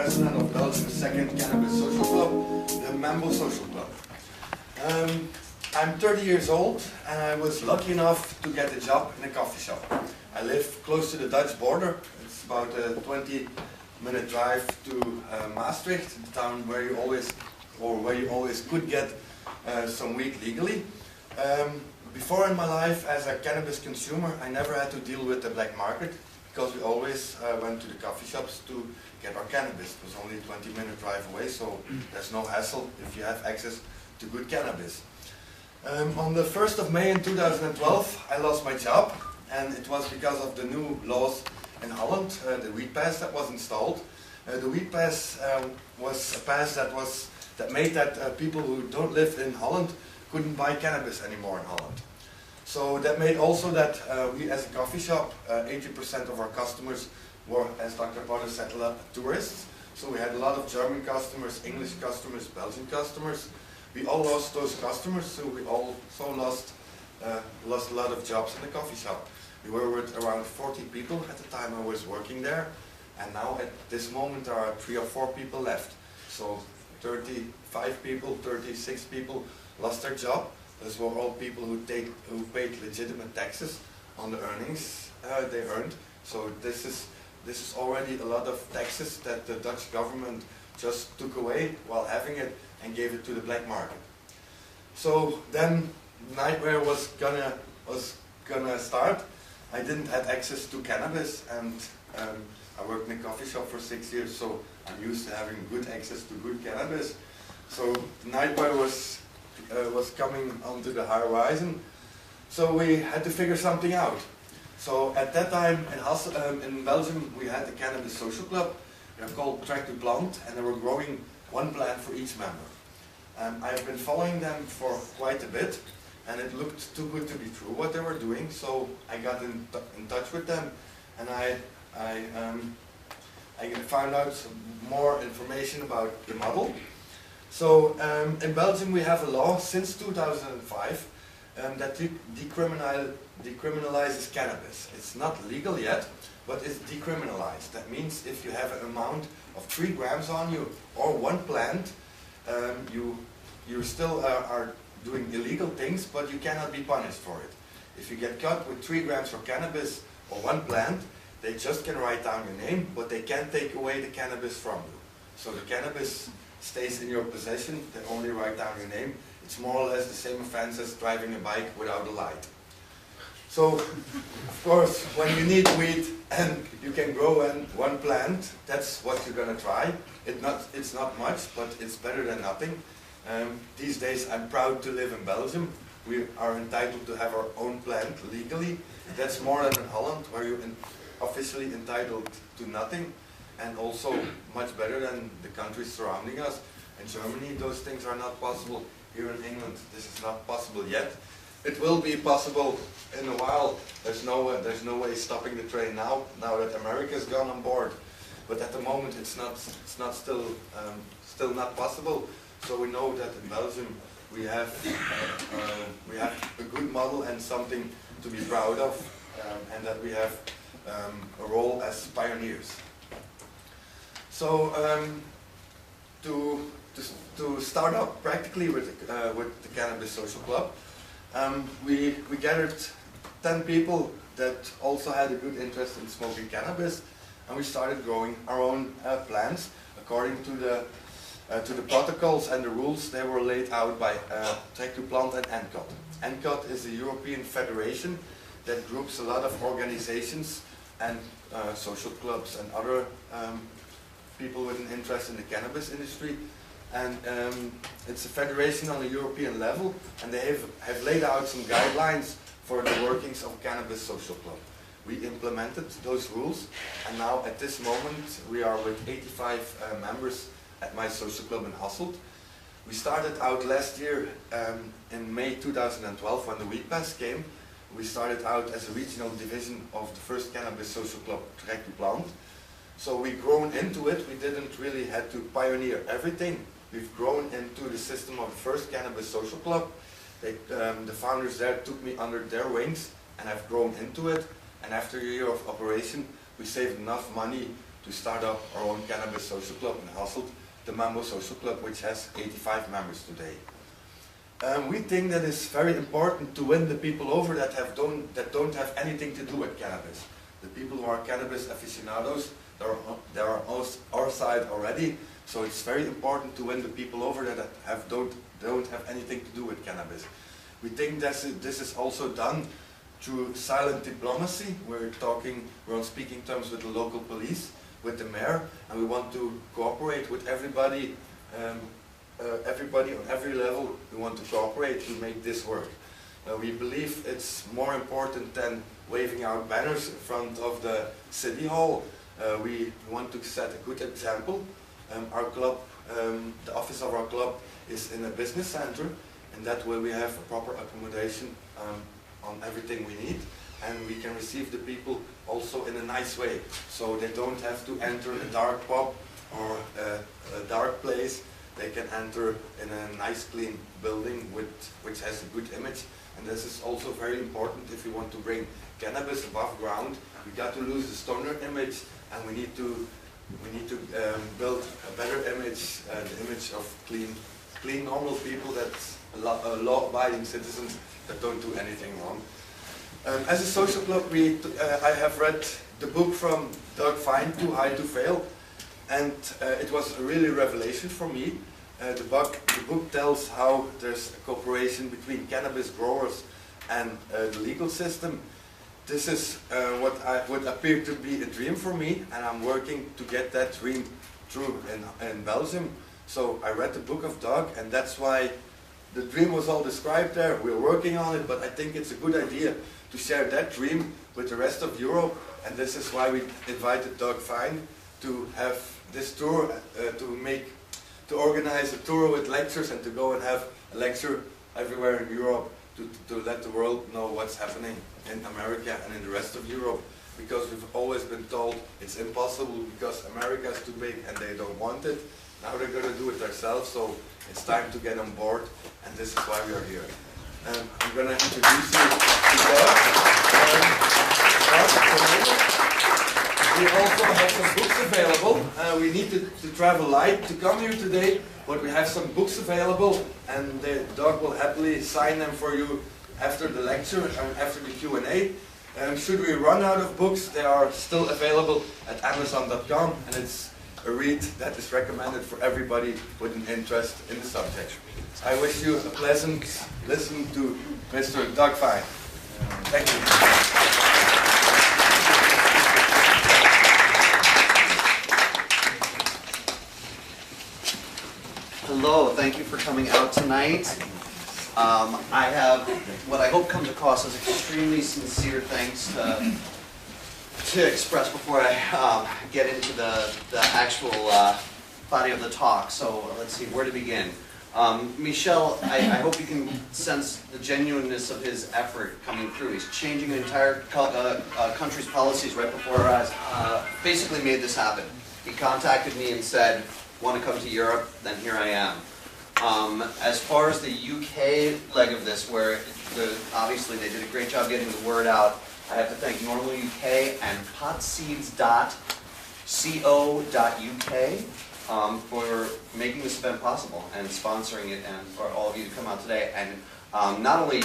president of Belgium's second cannabis social club, the Mambo social club. I'm 30 years old and I was lucky enough to get a job in a coffee shop. I live close to the Dutch border. It's about a 20-minute drive to Maastricht, the town where you always could get some weed legally. Before in my life as a cannabis consumer, I never had to deal with the black market because we always went to the coffee shops to get our cannabis. It was only a 20-minute drive away, so there's no hassle if you have access to good cannabis. On the 1st of May in 2012, I lost my job, and it was because of the new laws in Holland, the weed pass that was installed. The weed pass was a pass that made that people who don't live in Holland couldn't buy cannabis anymore in Holland. So that made also that we as a coffee shop, 80% of our customers were, as Dr. Potter said, tourists. So we had a lot of German customers, English customers, Belgian customers. We all lost those customers, so we also lost a lot of jobs in the coffee shop. We were with around 40 people at the time I was working there, and now at this moment there are 3 or 4 people left. So 35 people, 36 people lost their job. Those were all people who paid legitimate taxes on the earnings they earned. So this is already a lot of taxes that the Dutch government just took away while having it and gave it to the black market. So then nightmare was gonna start. I didn't have access to cannabis, and I worked in a coffee shop for 6 years, so I'm used to having good access to good cannabis. So the nightmare was coming onto the horizon, so we had to figure something out. So at that time in Belgium we had the Cannabis Social Club. They're called Track to Plant, and they were growing 1 plant for each member. I've been following them for quite a bit, and it looked too good to be true what they were doing, so I got in touch with them, and I found out some more information about the model. So in Belgium we have a law since 2005 that decriminalizes cannabis. It's not legal yet, but it's decriminalized. That means if you have an amount of 3 grams on you or 1 plant, you still are doing illegal things, but you cannot be punished for it. If you get caught with 3 grams of cannabis or 1 plant, they just can write down your name, but they can't take away the cannabis from you. So the cannabis stays in your possession, they only write down your name. It's more or less the same offense as driving a bike without a light. So, of course, when you need weed and you can grow 1 plant, that's what you're going to try. It's not much, but it's better than nothing. These days I'm proud to live in Belgium. We are entitled to have our own plant legally. That's more than in Holland, where you're officially entitled to nothing, and also much better than the countries surrounding us. In Germany those things are not possible. Here in England this is not possible yet. It will be possible in a while. There's no way stopping the train now that America's gone on board. But at the moment it's still not possible. So we know that in Belgium we have a good model and something to be proud of, and that we have a role as pioneers. So to start up practically with the Cannabis Social Club, we gathered 10 people that also had a good interest in smoking cannabis, and we started growing our own plants according to the protocols and the rules. They were laid out by Track to Plant and NCOT. NCOT is a European federation that groups a lot of organizations and social clubs and other people with an interest in the cannabis industry. And it's a federation on a European level, and they have laid out some guidelines for the workings of Cannabis Social Club. We implemented those rules, and now at this moment we are with 85 members at my social club in Hasselt. We started out last year in May 2012 when the weed pass came. We started out as a regional division of the first Cannabis Social Club, Track to Plant. So we've grown into it. We didn't really have to pioneer everything. We've grown into the system of the first Cannabis Social Club. The founders there took me under their wings, and I've grown into it. And after a year of operation, we saved enough money to start up our own cannabis social club in Hasselt, the Mambo Social Club, which has 85 members today. We think that it's very important to win the people over that don't have anything to do with cannabis. The people who are cannabis aficionados, they are on our side already, so it's very important to win the people over that don't have anything to do with cannabis. We think that this is also done through silent diplomacy. We're on speaking terms with the local police, with the mayor, and we want to cooperate with everybody. Everybody on every level, we want to cooperate to make this work. We believe it's more important than waving out banners in front of the city hall. We want to set a good example. Our club, the office of our club is in a business center, and that way we have a proper accommodation on everything we need, and we can receive the people also in a nice way, so they don't have to enter a dark pub or a dark place. They can enter in a nice clean building which has a good image, and this is also very important if we want to bring cannabis above ground. We got to lose the stoner image, and we need to build a better image, the image of clean normal people, that's law-abiding citizens that don't do anything wrong. As a social club, I have read the book from Doug Fine, Too High to Fail, and it was a really revelation for me. The book tells how there's a cooperation between cannabis growers and the legal system. This is what would appear to be a dream for me, and I'm working to get that dream through in Belgium. So I read the book of Doug, and that's why the dream was all described there. We're working on it, but I think it's a good idea to share that dream with the rest of Europe, and this is why we invited Doug Fine to have this tour, to organize a tour with lectures and to go and have a lecture everywhere in Europe to let the world know what's happening in America and in the rest of Europe, because we've always been told it's impossible because America is too big and they don't want it. Now they're going to do it themselves, so it's time to get on board, and this is why we are here. I'm going to introduce you to Doug. We also have some books available. We need to travel light to come here today, but we have some books available, and Doug will happily sign them for you after the lecture and after the Q&A. Should we run out of books, they are still available at Amazon.com, and it's a read that is recommended for everybody with an interest in the subject. I wish you a pleasant listen to Mr. Doug Fine. Thank you. Hello, thank you for coming out tonight. I have what I hope comes across as extremely sincere thanks to express before I get into the actual body of the talk. So let's see, where to begin. Michel, I hope you can sense the genuineness of his effort coming through. He's changing an entire country's policies right before our eyes. Basically made this happen. He contacted me and said, want to come to Europe? Then here I am. As far as the UK leg of this, where obviously they did a great job getting the word out, I have to thank Normal UK and potseeds.co.uk for making this event possible and sponsoring it, and for all of you to come out today. And not only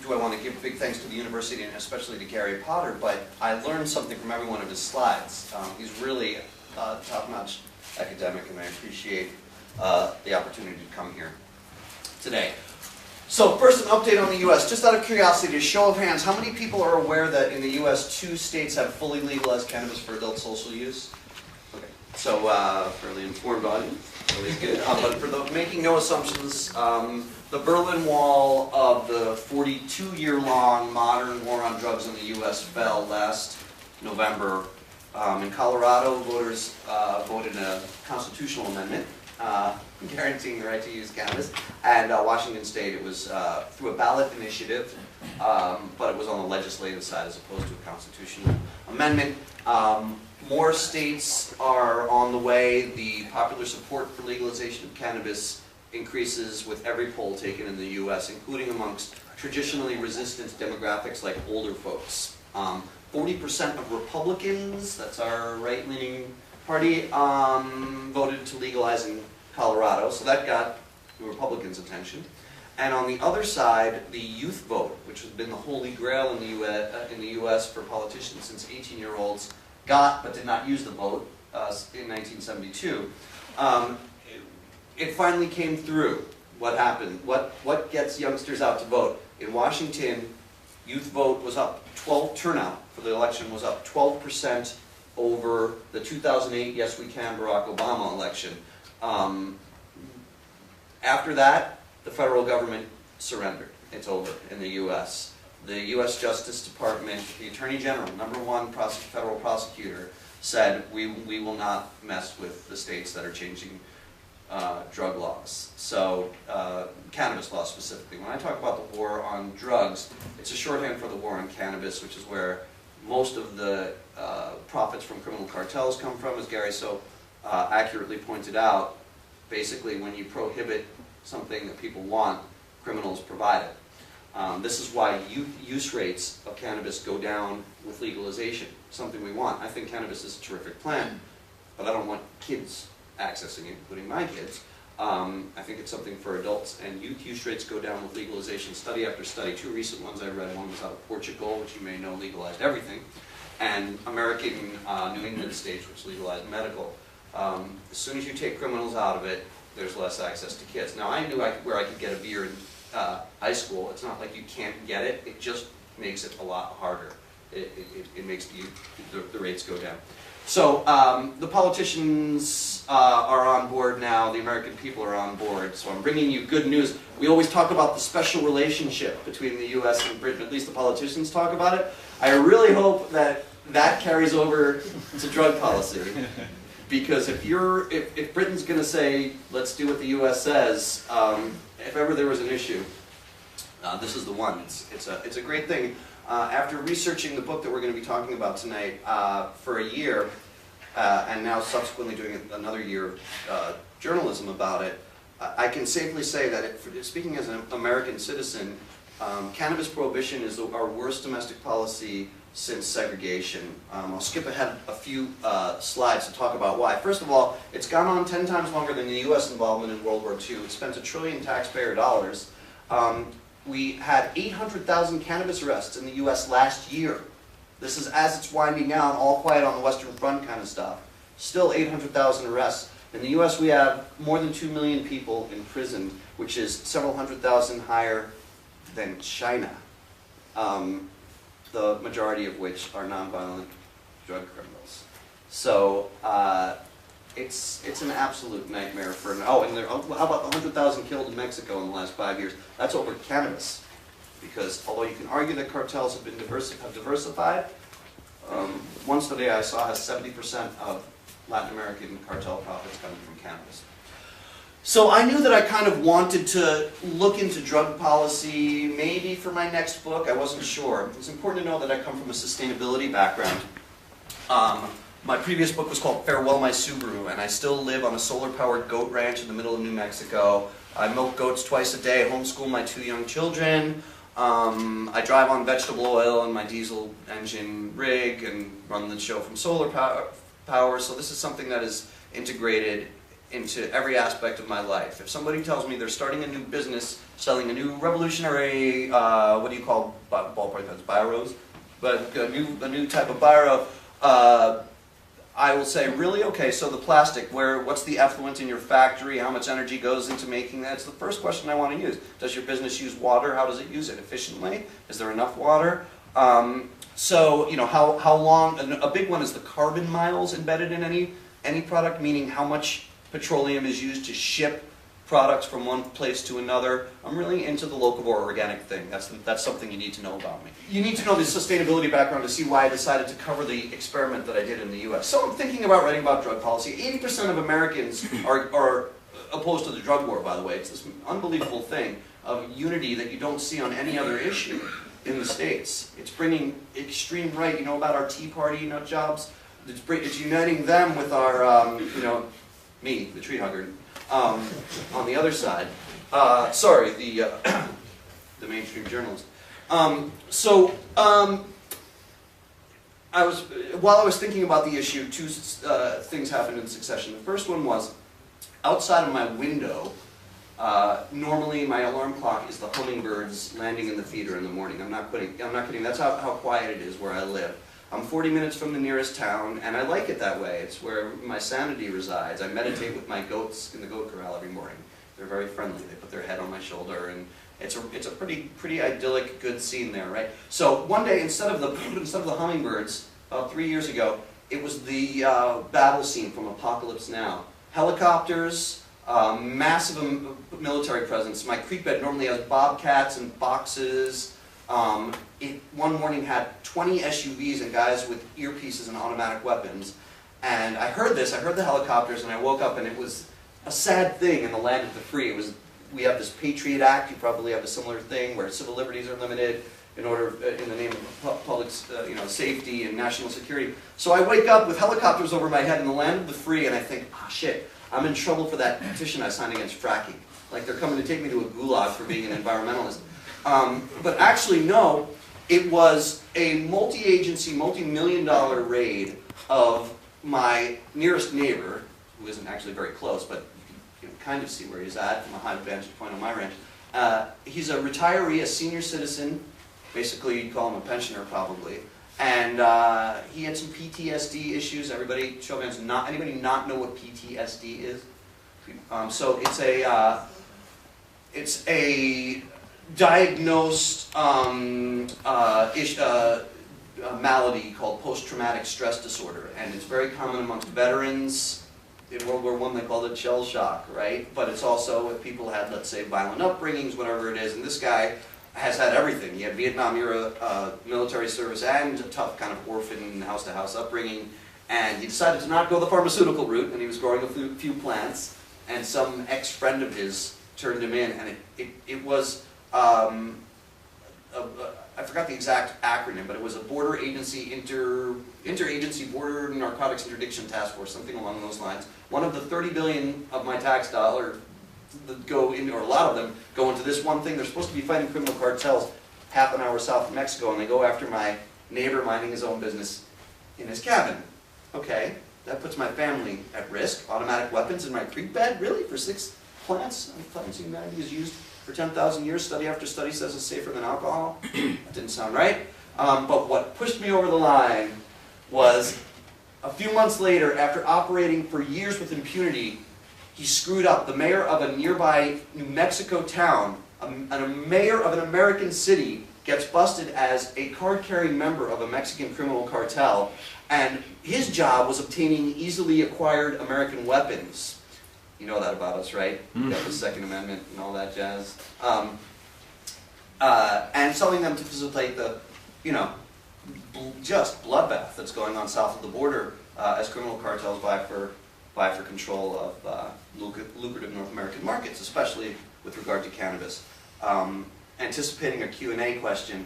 do I want to give big thanks to the university and especially to Gary Potter, but I learned something from every one of his slides. He's really a top-notch academic, and I appreciate the opportunity to come here today. So first, an update on the U.S. Just out of curiosity, a show of hands, how many people are aware that in the U.S. 2 states have fully legalized cannabis for adult social use? Okay, so fairly informed audience, always good. But for making no assumptions, the Berlin Wall of the 42-year-long modern war on drugs in the U.S. fell last November. In Colorado, voters voted a constitutional amendment guaranteeing the right to use cannabis, and Washington State, it was through a ballot initiative, but it was on the legislative side as opposed to a constitutional amendment. More states are on the way. The popular support for legalization of cannabis increases with every poll taken in the U.S., including amongst traditionally resistant demographics like older folks. 40% of Republicans, that's our right-leaning Party voted to legalize in Colorado, so that got the Republicans' attention. And on the other side, the youth vote, which has been the holy grail in the U.S. for politicians since 18-year-olds got but did not use the vote in 1972. It finally came through. What happened? What gets youngsters out to vote? In Washington, youth vote was up 12, turnout for the election was up 12% over the 2008 Yes We Can Barack Obama election. After that, the federal government surrendered. It's over in the U.S. The U.S. Justice Department, the Attorney General, #1 federal prosecutor, said we will not mess with the states that are changing drug laws. So, cannabis laws specifically. When I talk about the war on drugs, it's a shorthand for the war on cannabis, which is where most of the profits from criminal cartels come from, as Gary so accurately pointed out. Basically, when you prohibit something that people want, criminals provide it. This is why use rates of cannabis go down with legalization, something we want. I think cannabis is a terrific plant, but I don't want kids accessing it, including my kids. I think it's something for adults, and youth use rates go down with legalization. Study after study, 2 recent ones I read, one was out of Portugal, which you may know legalized everything, and American New England states, which legalized medical. As soon as you take criminals out of it, there's less access to kids. Now, I knew where I could get a beer in high school. It's not like you can't get it, it just makes it a lot harder. It makes the rates go down. So the politicians are on board now, the American people are on board, so I'm bringing you good news. We always talk about the special relationship between the U.S. and Britain, at least the politicians talk about it. I really hope that that carries over to drug policy, because if Britain's going to say, let's do what the U.S. says, if ever there was an issue, this is the one. It's a great thing. After researching the book that we're going to be talking about tonight for a year, and now subsequently doing another year of journalism about it, I can safely say that, speaking as an American citizen, cannabis prohibition is our worst domestic policy since segregation. I'll skip ahead a few slides to talk about why. First of all, it's gone on 10 times longer than the U.S. involvement in World War II. It spent $1 trillion taxpayer dollars. We had 800,000 cannabis arrests in the U.S. last year. This is as it's winding down, all quiet on the Western Front kind of stuff. Still 800,000 arrests. In the U.S. we have more than 2 million people imprisoned, which is several hundred thousand higher than China, the majority of which are nonviolent drug criminals. So it's an absolute nightmare for how about the 100,000 killed in Mexico in the last 5 years? That's over cannabis, because although you can argue that cartels have been diversified, one study I saw has 70% of Latin American cartel profits coming from cannabis. So I knew that I kind of wanted to look into drug policy, maybe for my next book. I wasn't sure. It's important to know that I come from a sustainability background. My previous book was called Farewell My Subaru, and I still live on a solar-powered goat ranch in the middle of New Mexico. I milk goats twice a day, homeschool my 2 young children. I drive on vegetable oil in my diesel engine rig and run the show from solar power. So this is something that is integrated into every aspect of my life. If somebody tells me they're starting a new business, selling a new revolutionary, what do you call ballpoint pens, biros? But a new type of biro, I will say, really? Okay, so the plastic, what's the effluent in your factory? How much energy goes into making that? It's the first question I want to use. Does your business use water? How does it use it efficiently? Is there enough water? So, you know, how long, a big one is the carbon miles embedded in any product, meaning how much petroleum is used to ship products from one place to another. I'm really into the local or organic thing. That's something you need to know about me. You need to know the sustainability background to see why I decided to cover the experiment that I did in the U.S. So I'm thinking about writing about drug policy. 80% of Americans are opposed to the drug war, by the way. It's this unbelievable thing of unity that you don't see on any other issue in the States. It's bringing extreme right, you know, about our Tea Party nut jobs. It's uniting them with our, you know, me, the tree hugger, on the other side. Sorry, the mainstream journalist. while I was thinking about the issue, two things happened in succession. The first one was, outside of my window, normally my alarm clock is the hummingbirds landing in the feeder in the morning. I'm not kidding. That's how quiet it is where I live. I'm 40 minutes from the nearest town, and I like it that way. It's where my sanity resides. I meditate with my goats in the goat corral every morning. They're very friendly. They put their head on my shoulder, and it's a pretty idyllic, good scene there, right? So one day, instead of the hummingbirds, about 3 years ago, it was the battle scene from Apocalypse Now. Helicopters, massive military presence. My creek bed normally has bobcats and boxes. It one morning had 20 SUVs and guys with earpieces and automatic weapons. And I heard this, I heard the helicopters, and I woke up and it was a sad thing in the land of the free. We have this Patriot Act, you probably have a similar thing where civil liberties are limited in the name of public safety and national security. So I wake up with helicopters over my head in the land of the free, and I think, ah, shit, I'm in trouble for that petition I signed against fracking. Like they're coming to take me to a gulag for being an environmentalist. But actually, no, it was a multi-agency, multi-million-dollar raid of my nearest neighbor, who isn't actually very close, but you can kind of see where he's at from a high vantage point on my ranch. He's a retiree, a senior citizen, basically you'd call him a pensioner probably, and he had some PTSD issues. Everybody, show of hands, anybody not know what PTSD is? So it's a diagnosed malady called post-traumatic stress disorder, and it's very common amongst veterans. In World War I, they called it shell shock, right? But it's also if people had, let's say, violent upbringings, whatever it is, and this guy has had everything. He had Vietnam-era military service and a tough kind of orphan house-to-house upbringing, and he decided to not go the pharmaceutical route, and he was growing a few plants, and some ex-friend of his turned him in, and it was I forgot the exact acronym, but it was a border agency, interagency border narcotics interdiction task force, something along those lines. One of the 30 billion of my tax dollar that go into, or a lot of them, go into this one thing. They're supposed to be fighting criminal cartels half an hour south of Mexico, and they go after my neighbor minding his own business in his cabin. Okay, that puts my family at risk. Automatic weapons in my creek bed? Really? For 6 plants? Plants humanity has used for 10,000 years, study after study says it's safer than alcohol. That didn't sound right. But what pushed me over the line was a few months later, after operating for years with impunity, he screwed up. The mayor of a nearby New Mexico town, a mayor of an American city, gets busted as a card-carrying member of a Mexican criminal cartel, and his job was obtaining easily acquired American weapons. You know that about us, right? We got the Second Amendment and all that jazz. And selling them to facilitate the, just bloodbath that's going on south of the border as criminal cartels vie for control of lucrative North American markets, especially with regard to cannabis. Anticipating a Q&A question,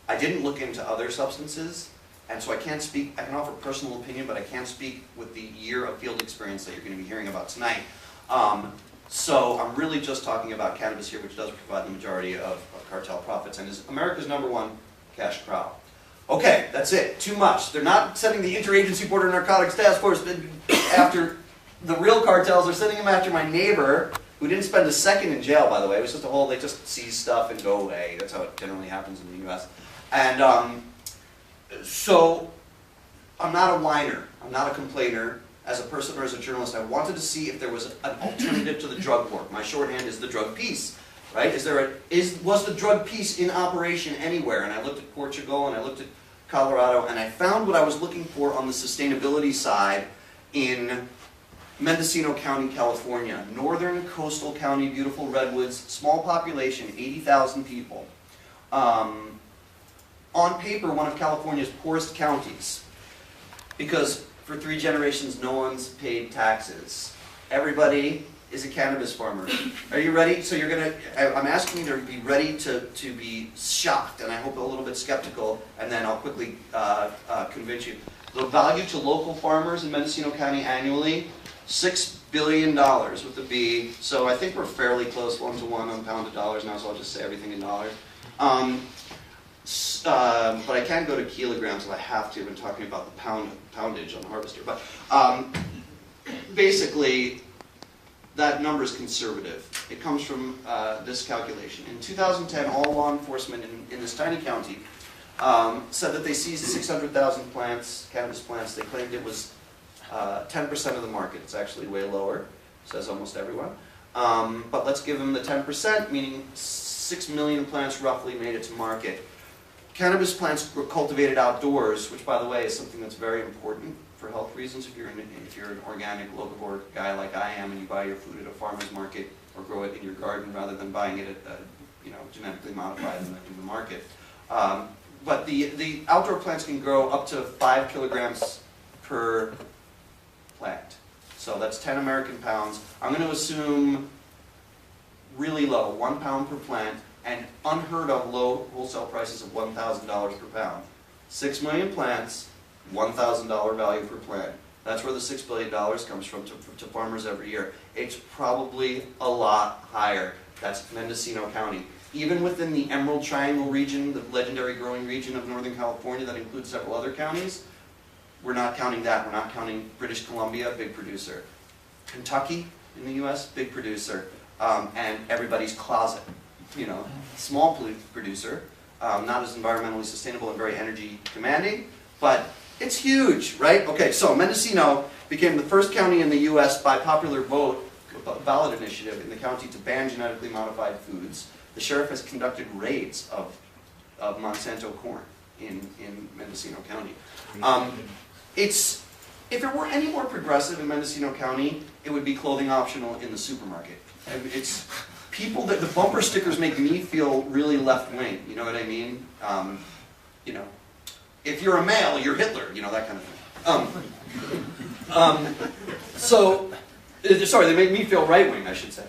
I didn't look into other substances, and so I can't speak, I can offer personal opinion, but I can't speak with the year of field experience that you're going to be hearing about tonight. So I'm really just talking about cannabis here, which does provide the majority of cartel profits and is America's #1 cash cow. Okay, that's it. Too much. They're not sending the Interagency Border Narcotics Task Force after the real cartels. They're sending them after my neighbor, who didn't spend a second in jail, by the way. It was just a whole, they just seize stuff and go away. That's how it generally happens in the U.S. And so I'm not a whiner. I'm not a complainer. As a person or as a journalist, I wanted to see if there was an alternative to the drug war. My shorthand is the drug peace, right? Was the drug peace in operation anywhere? And I looked at Portugal and I looked at Colorado, and I found what I was looking for on the sustainability side in Mendocino County, California. Northern coastal county, beautiful redwoods, small population, 80,000 people. On paper, one of California's poorest counties, because for 3 generations, no one's paid taxes. Everybody is a cannabis farmer. Are you ready? So I'm asking you to be ready to be shocked, and I hope a little bit skeptical, and then I'll quickly convince you. The value to local farmers in Mendocino County annually, $6 billion with a B. So I think we're fairly close, 1-to-1 on pound of dollars now, so I'll just say everything in dollars. But I can go to kilograms if I have to. I've been talking about the poundage on the harvester. But basically, that number is conservative. It comes from this calculation. In 2010, all law enforcement in this tiny county said that they seized 600,000 plants, cannabis plants. They claimed it was 10% of the market. It's actually way lower, says almost everyone. But let's give them the 10%, meaning 6 million plants roughly made it to market. Cannabis plants were cultivated outdoors, which, by the way, is something that's very important for health reasons. If you're an organic, locavore guy like I am, and you buy your food at a farmer's market or grow it in your garden rather than buying it at, genetically modified in the market. But the outdoor plants can grow up to 5 kilograms per plant. So that's 10 American pounds. I'm going to assume really low, 1 pound per plant, and unheard of low wholesale prices of $1,000 per pound. 6 million plants, $1,000 value per plant. That's where the $6 billion comes from to farmers every year. It's probably a lot higher. That's Mendocino County. Even within the Emerald Triangle region, the legendary growing region of Northern California that includes several other counties, we're not counting that. We're not counting British Columbia, big producer. Kentucky in the US, big producer. And everybody's closet, small producer, not as environmentally sustainable and very energy demanding, but it's huge, right? Okay, so Mendocino became the first county in the US by popular vote, ballot initiative in the county to ban genetically modified foods. The sheriff has conducted raids of Monsanto corn in Mendocino County. If it were any more progressive in Mendocino County, it would be clothing optional in the supermarket. It's people that the bumper stickers make me feel really left-wing. You know what I mean? If you're a male, you're Hitler. That kind of thing. Sorry, they make me feel right-wing, I should say.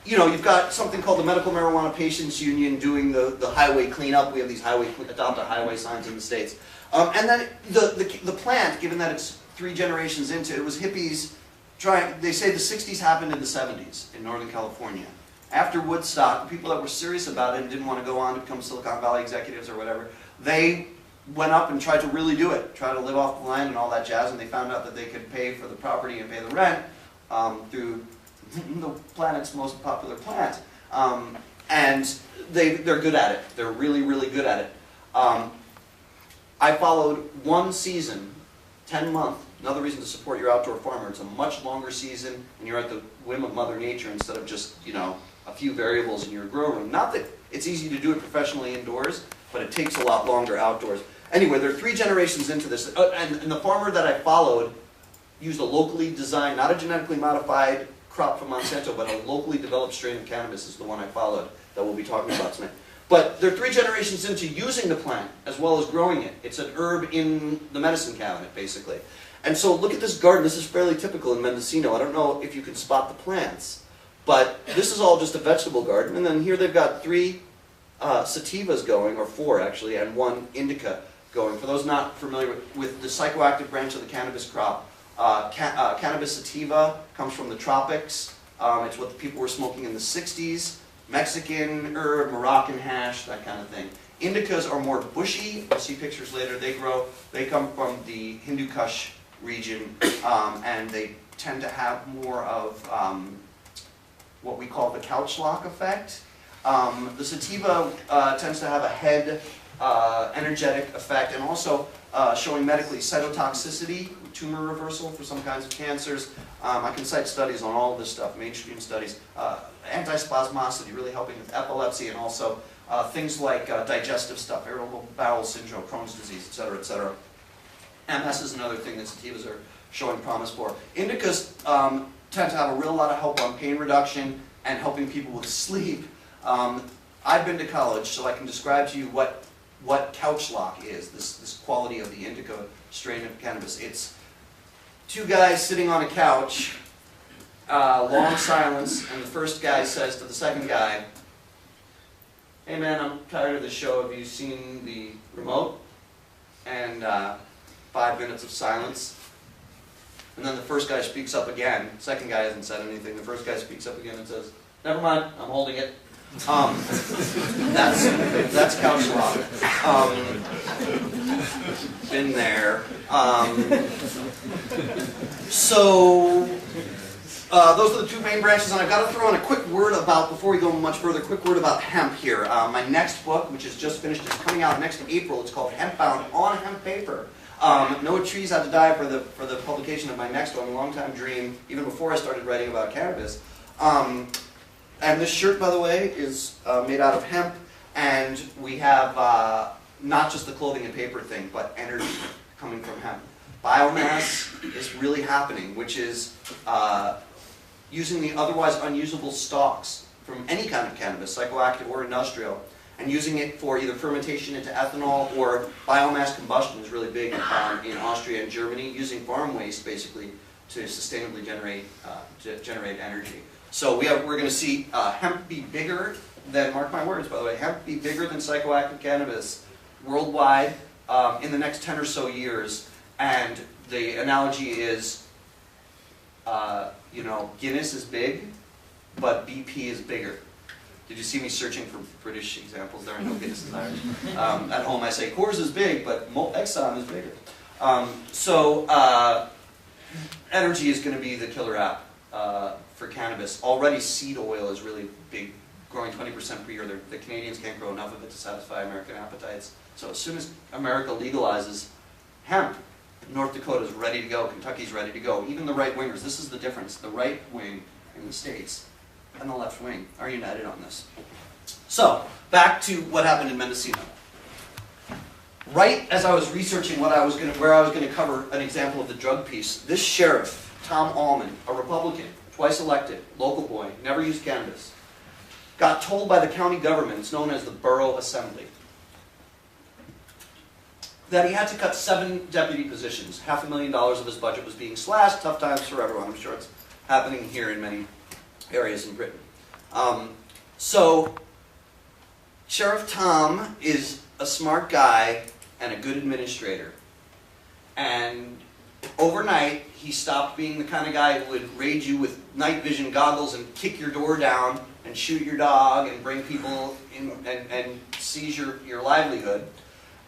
You've got something called the Medical Marijuana Patients Union doing the highway cleanup. We have these adopt a highway signs in the States. And then the plant, given that it's 3 generations into it, was hippies trying. They say the 60s happened in the 70s in Northern California. After Woodstock, the people that were serious about it and didn't want to go on to become Silicon Valley executives or whatever, they went up and tried to really do it, try to live off the land and all that jazz, and they found out that they could pay for the property and pay the rent through the planet's most popular plant. And they're good at it. They're really, really good at it. I followed 1 season, 10-month, another reason to support your outdoor farmer. It's a much longer season, and you're at the whim of Mother Nature instead of just, a few variables in your grow room. Not that it's easy to do it professionally indoors, but it takes a lot longer outdoors. Anyway, there are 3 generations into this, and the farmer that I followed used a locally designed, not a genetically modified crop from Monsanto, but a locally developed strain of cannabis is the one I followed that we'll be talking about tonight. But they're 3 generations into using the plant as well as growing it. It's an herb in the medicine cabinet, basically. And so look at this garden. This is fairly typical in Mendocino. I don't know if you can spot the plants, but this is all just a vegetable garden. And then here they've got 3 sativas going, or 4 actually, and 1 indica going. For those not familiar with the psychoactive branch of the cannabis crop, cannabis sativa comes from the tropics. It's what the people were smoking in the 60s. Mexican herb, Moroccan hash, that kind of thing. Indicas are more bushy. You'll see pictures later. They come from the Hindu Kush region, and they tend to have more of what we call the couch lock effect. The sativa tends to have a head energetic effect, and also showing medically cytotoxicity, tumor reversal for some kinds of cancers. I can cite studies on all of this stuff, mainstream studies. Antispasmosity, really helping with epilepsy, and also things like digestive stuff, irritable bowel syndrome, Crohn's disease, etc., etc. MS is another thing that sativas are showing promise for. Indicas tend to have a real lot of help on pain reduction and helping people with sleep. I've been to college, so I can describe to you what couch lock is, this quality of the indica strain of cannabis. It's 2 guys sitting on a couch, long silence, and the first guy says to the second guy, "Hey man, I'm tired of the show. Have you seen the remote?" And 5 minutes of silence. And then the first guy speaks up again. The second guy hasn't said anything. The first guy speaks up again and says, "Never mind, I'm holding it." That's couch rock. Been there. Those are the two main branches, and I've got to throw in a quick word about, before we go much further, a quick word about hemp here. My next book, which is just finished, is coming out next April. It's called Hempbound on hemp paper. No trees had to die for the publication of my next one, a long-time dream, even before I started writing about cannabis. And this shirt, by the way, is made out of hemp, and we have not just the clothing and paper thing, but energy coming from hemp. Biomass is really happening, which is using the otherwise unusable stalks from any kind of cannabis, psychoactive or industrial, and using it for either fermentation into ethanol or biomass combustion is really big in Austria and Germany, using farm waste basically to sustainably generate energy. So we're going to see hemp be bigger than, mark my words by the way, hemp be bigger than psychoactive cannabis worldwide in the next 10 or so years. And the analogy is, Guinness is big, but BP is bigger. Did you see me searching for British examples? There are no Guinness in Irish. At home I say Coors is big, but Exxon is bigger. Energy is going to be the killer app for cannabis. Already seed oil is really big, growing 20% per year. The Canadians can't grow enough of it to satisfy American appetites. So as soon as America legalizes hemp, North Dakota is ready to go, Kentucky's ready to go. Even the right-wingers, this is the difference. The right wing in the States and the left wing are united on this. So, back to what happened in Mendocino. Right as I was researching where I was going to cover an example of the drug piece, this sheriff, Tom Allman, a Republican, twice elected, local boy, never used cannabis, got told by the county government, it's known as the Borough Assembly, that he had to cut 7 deputy positions. $500,000 of his budget was being slashed. Tough times for everyone. I'm sure it's happening here in many areas in Britain. So Sheriff Tom is a smart guy and a good administrator. And overnight, he stopped being the kind of guy who would raid you with night vision goggles and kick your door down and shoot your dog and bring people in and seize your livelihood.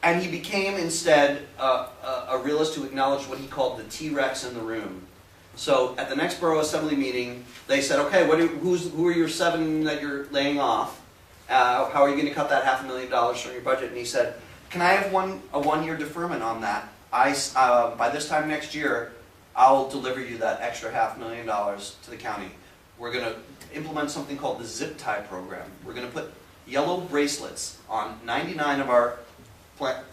And he became instead a realist who acknowledged what he called the T-Rex in the room. So at the next Borough Assembly meeting, they said, okay, who are your 7 that you're laying off? How are you going to cut that $500,000 from your budget? And he said, can I have a 1-year deferment on that? By this time next year, I'll deliver you that extra $500,000 to the county. We're going to implement something called the zip tie program. We're going to put yellow bracelets on 99 of our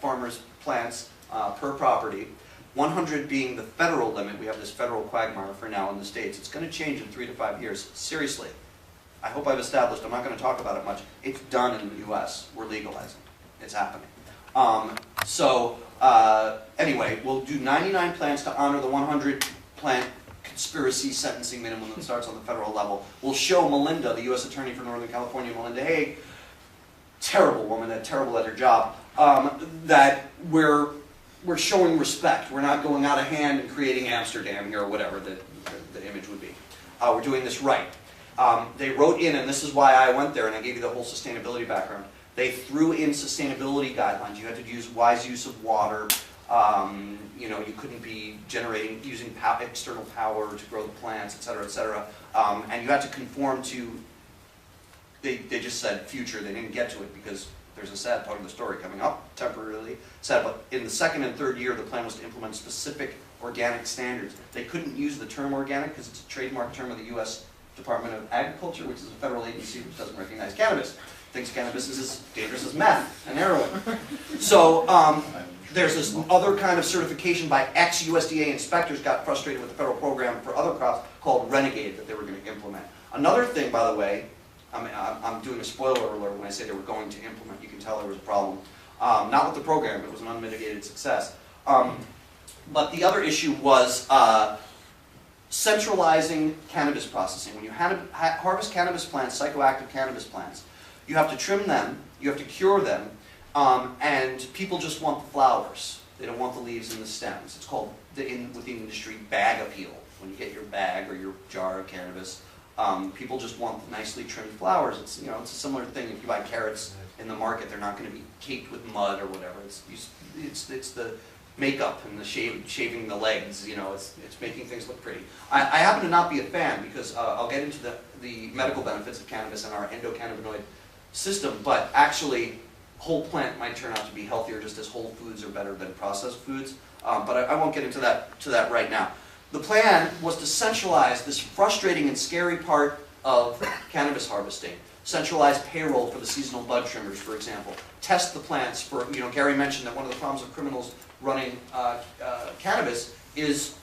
farmers' plants per property, 100 being the federal limit. We have this federal quagmire for now in the States. It's going to change in 3 to 5 years. Seriously. I hope I've established, I'm not going to talk about it much, it's done in the U.S. We're legalizing. It's happening. Anyway, we'll do 99 plants to honor the 100 plant conspiracy sentencing minimum that starts on the federal level. We'll show Melinda, the U.S. Attorney for Northern California, Melinda Haig, terrible woman, terrible at her job, that we're showing respect. We're not going out of hand and creating Amsterdam here or whatever the image would be. We're doing this right. They wrote in, and this is why I went there, and I gave you the whole sustainability background. They threw in sustainability guidelines. You had to use wise use of water. You couldn't be using external power to grow the plants, et cetera, et cetera. And you had to conform to, they just said future. They didn't get to it because there's a sad part of the story coming up temporarily. Sad, but in the 2nd and 3rd year, the plan was to implement specific organic standards. They couldn't use the term organic because it's a trademark term of the U.S. Department of Agriculture, which is a federal agency which doesn't recognize cannabis. Thinks cannabis is as dangerous as meth and heroin. So there's this other kind of certification by ex-USDA inspectors got frustrated with the federal program for other crops called Renegade that they were going to implement. Another thing, by the way, I'm doing a spoiler alert when I say they were going to implement. You can tell there was a problem. Not with the program, it was an unmitigated success. But the other issue was centralizing cannabis processing. When you harvest cannabis plants, psychoactive cannabis plants, you have to trim them, you have to cure them, and people just want the flowers. They don't want the leaves and the stems. It's called, with the industry, bag appeal. When you get your bag or your jar of cannabis, People just want nicely trimmed flowers. It's, you know, it's a similar thing. If you buy carrots in the market, they're not going to be caked with mud or whatever. It's the makeup and the shaving the legs. You know, it's making things look pretty. I happen to not be a fan because I'll get into the medical benefits of cannabis and our endocannabinoid system, but actually whole plant might turn out to be healthier, just as whole foods are better than processed foods. But I won't get into that right now. The plan was to centralize this frustrating and scary part of cannabis harvesting. Centralize payroll for the seasonal bud trimmers, for example. Test the plants for, you know, Gary mentioned that one of the problems of criminals running cannabis is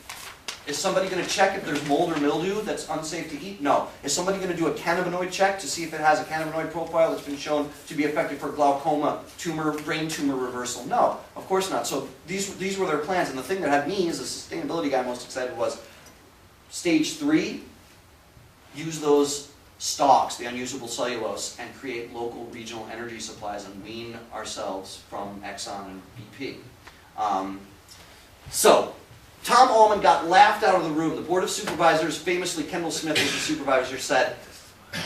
somebody going to check if there's mold or mildew that's unsafe to eat? No. Is somebody going to do a cannabinoid check to see if it has a cannabinoid profile that's been shown to be effective for glaucoma, brain tumor reversal? No, of course not. So these were their plans, and the thing that had me as a sustainability guy most excited was stage 3, use those stalks, the unusable cellulose, and create local regional energy supplies and wean ourselves from Exxon and BP. So, Tom Ullman got laughed out of the room. The Board of Supervisors, famously Kendall Smith was the supervisor, said,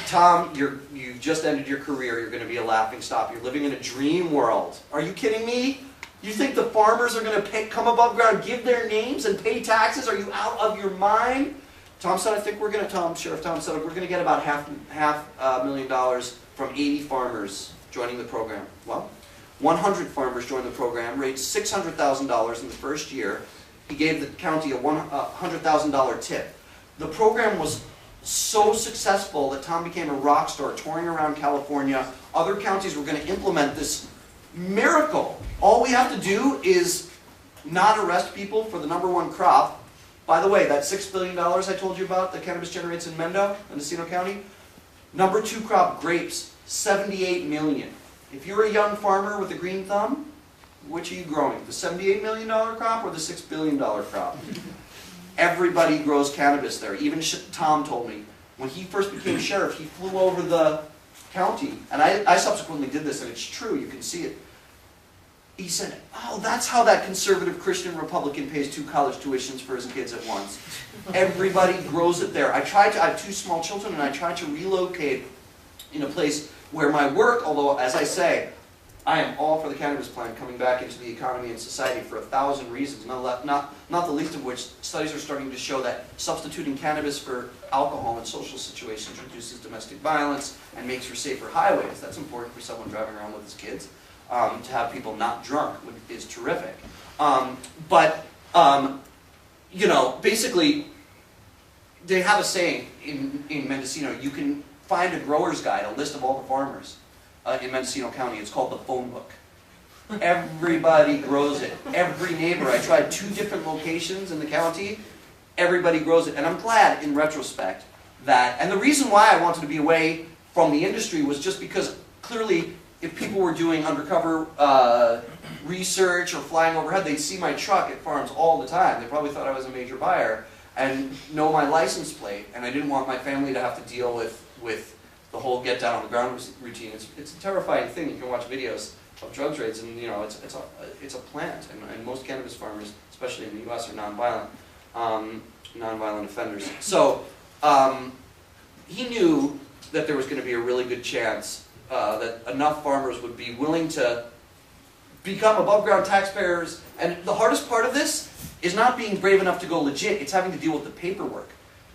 Tom, you've just ended your career, you're going to be a laughingstock, you're living in a dream world. Are you kidding me? You think the farmers are going to come above ground, give their names, and pay taxes? Are you out of your mind? Tom said, Sheriff Tom said, we're going to get about half $500,000 from 80 farmers joining the program. Well, 100 farmers joined the program, raised $600,000 in the first year. He gave the county a $100,000 tip. The program was so successful that Tom became a rock star, touring around California. Other counties were going to implement this miracle. All we have to do is not arrest people for the #1 crop. By the way, that $6 billion I told you about that cannabis generates in Mendocino County, #2 crop, grapes, $78 million. If you're a young farmer with a green thumb, which are you growing? The $78 million crop or the $6 billion crop? Everybody grows cannabis there. Even Tom told me, when he first became sheriff, he flew over the county, and I subsequently did this, and it's true, you can see it. He said, oh, that's how that conservative Christian Republican pays 2 college tuitions for his kids at once. Everybody grows it there. I have 2 small children, and I tried to relocate in a place where my work, although, as I say, I am all for the cannabis plant coming back into the economy and society for 1,000 reasons, not the least of which studies are starting to show that substituting cannabis for alcohol in social situations reduces domestic violence and makes for safer highways. That's important for someone driving around with his kids. To have people not drunk is terrific. You know, basically, they have a saying in Mendocino, you can find a grower's guide, a list of all the farmers in Mendocino County. It's called the phone book. Everybody grows it. Every neighbor. I tried 2 different locations in the county. Everybody grows it. And I'm glad, in retrospect, that... And the reason why I wanted to be away from the industry was just because, clearly, if people were doing undercover research or flying overhead, they'd see my truck at farms all the time. They probably thought I was a major buyer and know my license plate. And I didn't want my family to have to deal with the whole get down on the ground routine. It's a terrifying thing. You can watch videos of drug trades, and you know it's a plant. And most cannabis farmers, especially in the U.S., are nonviolent offenders. So he knew that there was going to be a really good chance that enough farmers would be willing to become above-ground taxpayers. And the hardest part of this is not being brave enough to go legit, it's having to deal with the paperwork.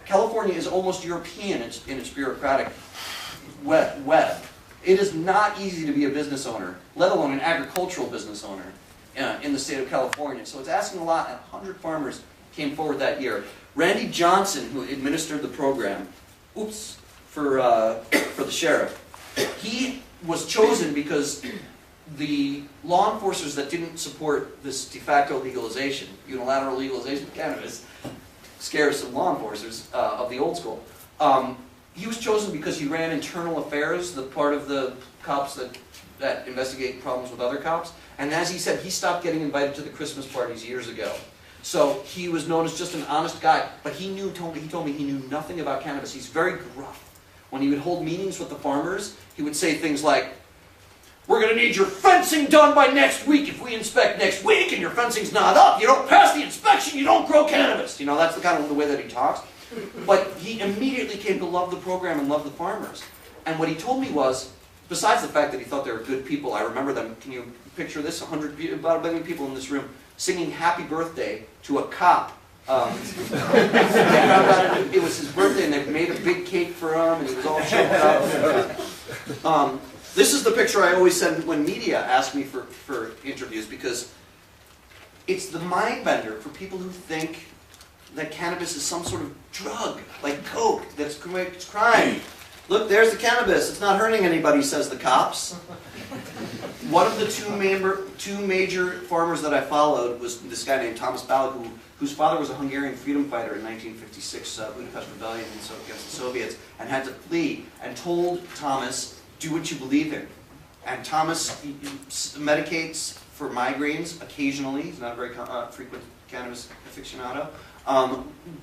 California is almost European in its bureaucratic web. It is not easy to be a business owner, let alone an agricultural business owner in the state of California. So it's asking a lot, and 100 farmers came forward that year. Randy Johnson, who administered the program, for the sheriff, he was chosen because the law enforcers that didn't support this de facto legalization, unilateral legalization of cannabis, scares some law enforcers of the old school. He was chosen because he ran internal affairs, the part of the cops that investigate problems with other cops. And as he said, he stopped getting invited to the Christmas parties years ago. So he was known as just an honest guy, but he told me he knew nothing about cannabis. He's very gruff. When he would hold meetings with the farmers, he would say things like, we're going to need your fencing done by next week. If we inspect next week and your fencing's not up, you don't pass the inspection, you don't grow cannabis. You know, that's the kind of the way that he talks. But he immediately came to love the program and love the farmers. And what he told me was, besides the fact that he thought they were good people, I remember them, can you picture this, about 1 million people in this room singing happy birthday to a cop. It was his birthday and they made a big cake for him and he was all choked up. This is the picture I always send when media ask me for interviews, because it's the mind bender for people who think that cannabis is some sort of drug, like coke, that's commits crime. Look, there's the cannabis. It's not hurting anybody, says the cops. One of the two major farmers that I followed was this guy named Thomas Balog, whose father was a Hungarian freedom fighter in 1956 Budapest Rebellion against the Soviets, and had to flee, and told Thomas, do what you believe in. And Thomas medicates for migraines occasionally. He's not a very frequent cannabis aficionado.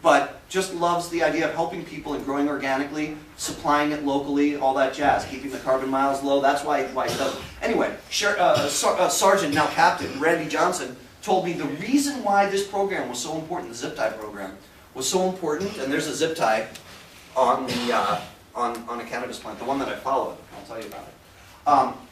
But just loves the idea of helping people and growing organically, supplying it locally, all that jazz, keeping the carbon miles low. That's why he does it. Anyway, Sergeant, now Captain, Randy Johnson, told me the reason why this program was so important, the zip tie program, was so important, and there's a zip tie on the on a cannabis plant, the one that I followed. I'll tell you about it.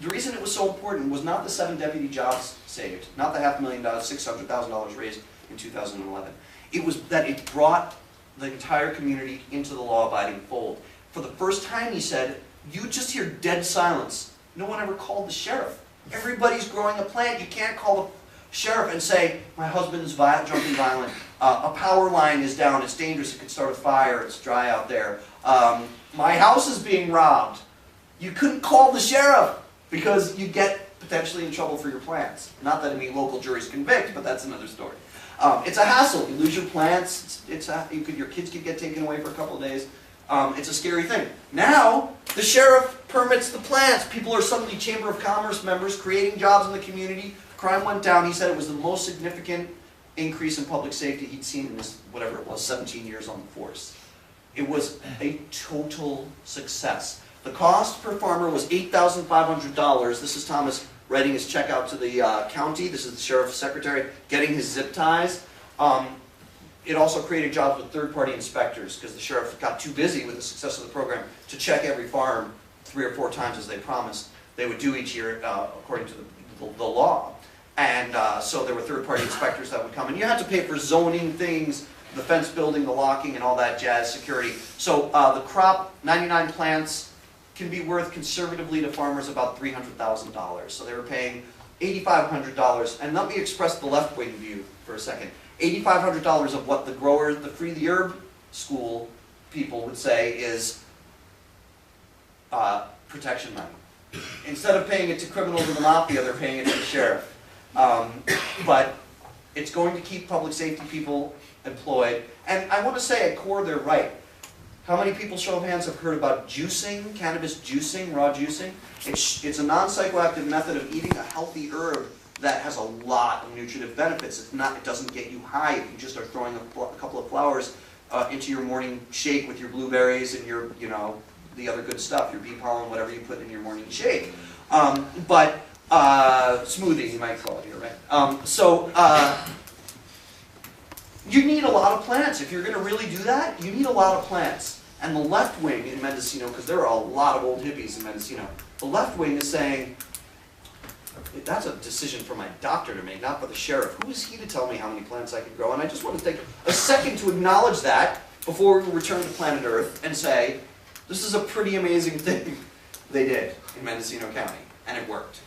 The reason it was so important was not the 7 deputy jobs saved, not the $500,000, $600,000 raised in 2011. It was that it brought the entire community into the law-abiding fold. For the first time, he said, you just hear dead silence. No one ever called the sheriff. Everybody's growing a plant. You can't call the sheriff and say, my husband's drunk and violent. A power line is down. It's dangerous. It could start a fire. It's dry out there. My house is being robbed. You couldn't call the sheriff because you get potentially in trouble for your plants. Not that any local juries convict, but that's another story. It's a hassle. You lose your plants. Your kids could get taken away for a couple of days. It's a scary thing. Now, the sheriff permits the plants. People are suddenly Chamber of Commerce members creating jobs in the community. Crime went down. He said it was the most significant increase in public safety he'd seen in his, whatever it was, 17 years on the force. It was a total success. The cost per farmer was $8,500. This is Thomas writing his check out to the county. This is the sheriff's secretary getting his zip ties. It also created jobs with third-party inspectors because the sheriff got too busy with the success of the program to check every farm 3 or 4 times as they promised they would do each year according to the law. And so there were third-party inspectors that would come. And you had to pay for zoning things, the fence building, the locking, and all that jazz, security. So the crop, 99 plants, can be worth conservatively to farmers about $300,000. So they were paying $8,500. And let me express the left-wing view for a second. $8,500 of what the growers, the Free the Herb school people would say is protection money. Instead of paying it to criminals in the mafia, they're paying it to the sheriff. But it's going to keep public safety people employed. And I want to say at core they're right. How many people, show of hands, have heard about juicing, cannabis juicing, raw juicing? It's a non-psychoactive method of eating a healthy herb that has a lot of nutritive benefits. It doesn't get you high if you just are throwing a couple of flowers into your morning shake with your blueberries and your, the other good stuff, your bee pollen, whatever you put in your morning shake. Smoothie, you might call it here, right? You need a lot of plants. If you're going to really do that, you need a lot of plants. And the left wing in Mendocino, because there are a lot of old hippies in Mendocino, the left wing is saying, that's a decision for my doctor to make, not for the sheriff. Who is he to tell me how many plants I can grow? And I just want to take a second to acknowledge that before we return to planet Earth and say, this is a pretty amazing thing they did in Mendocino County, and it worked.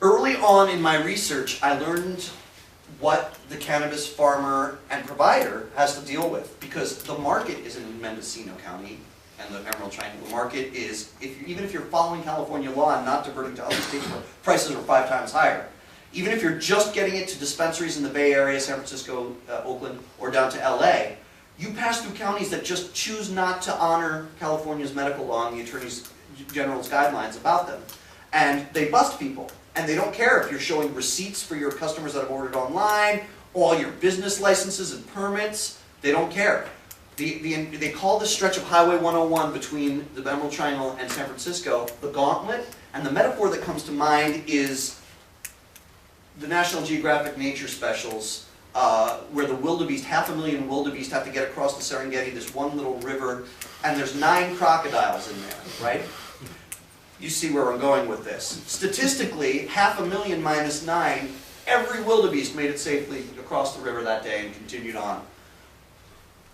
Early on in my research, I learned what the cannabis farmer and provider has to deal with, because the market isn't in Mendocino County and the Emerald Triangle. The market is, even if you're following California law and not diverting to other states where prices are 5 times higher, even if you're just getting it to dispensaries in the Bay Area, San Francisco, Oakland, or down to LA, you pass through counties that just choose not to honor California's medical law and the Attorney General's guidelines about them. And they bust people. And they don't care if you're showing receipts for your customers that have ordered online, all your business licenses and permits. They don't care. They call this stretch of Highway 101 between the Emerald Triangle and San Francisco the gauntlet. And the metaphor that comes to mind is the National Geographic nature specials where the wildebeest, 500,000 wildebeest have to get across the Serengeti, this one little river, and there's 9 crocodiles in there, right? You see where I'm going with this. Statistically, 500,000 minus 9, every wildebeest made it safely across the river that day and continued on.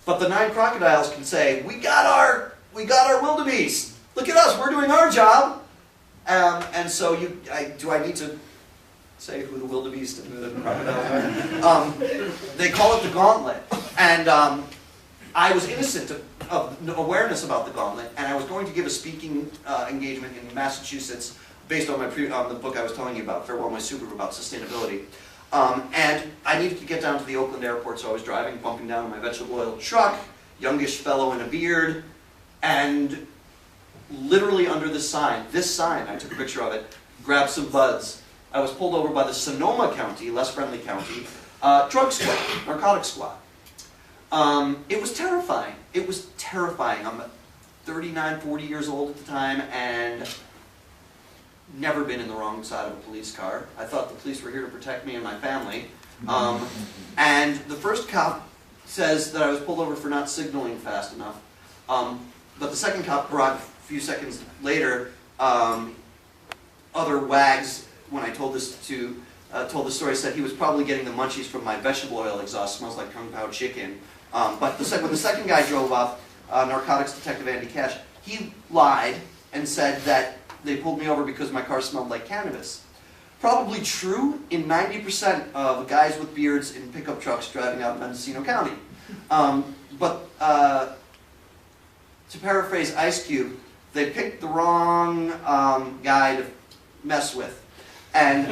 But the 9 crocodiles can say, we got our wildebeest. Look at us, we're doing our job. And so do I need to say who the wildebeest and who the crocodiles are? They call it the gauntlet. And I was innocent of awareness about the gauntlet, and I was going to give a speaking engagement in Massachusetts based on on the book I was telling you about, Farewell My Subaru, about sustainability. And I needed to get down to the Oakland airport, so I was driving, bumping down in my vegetable oil truck, youngish fellow in a beard, and literally under this sign, I took a picture of it, grabbed some buds. I was pulled over by the Sonoma County, less friendly county, drug squad, narcotics squad. It was terrifying. It was terrifying. I'm 39, 40 years old at the time, and never been in the wrong side of a police car. I thought the police were here to protect me and my family. And the first cop says that I was pulled over for not signaling fast enough. But the second cop brought, a few seconds later, other wags, when I told this told the story, said he was probably getting the munchies from my vegetable oil exhaust. Smells like Kung Pao chicken. But when the second guy drove up, narcotics detective Andy Cash, he lied and said that they pulled me over because my car smelled like cannabis. Probably true in 90% of guys with beards in pickup trucks driving out in Mendocino County. But to paraphrase Ice Cube, they picked the wrong guy to mess with. And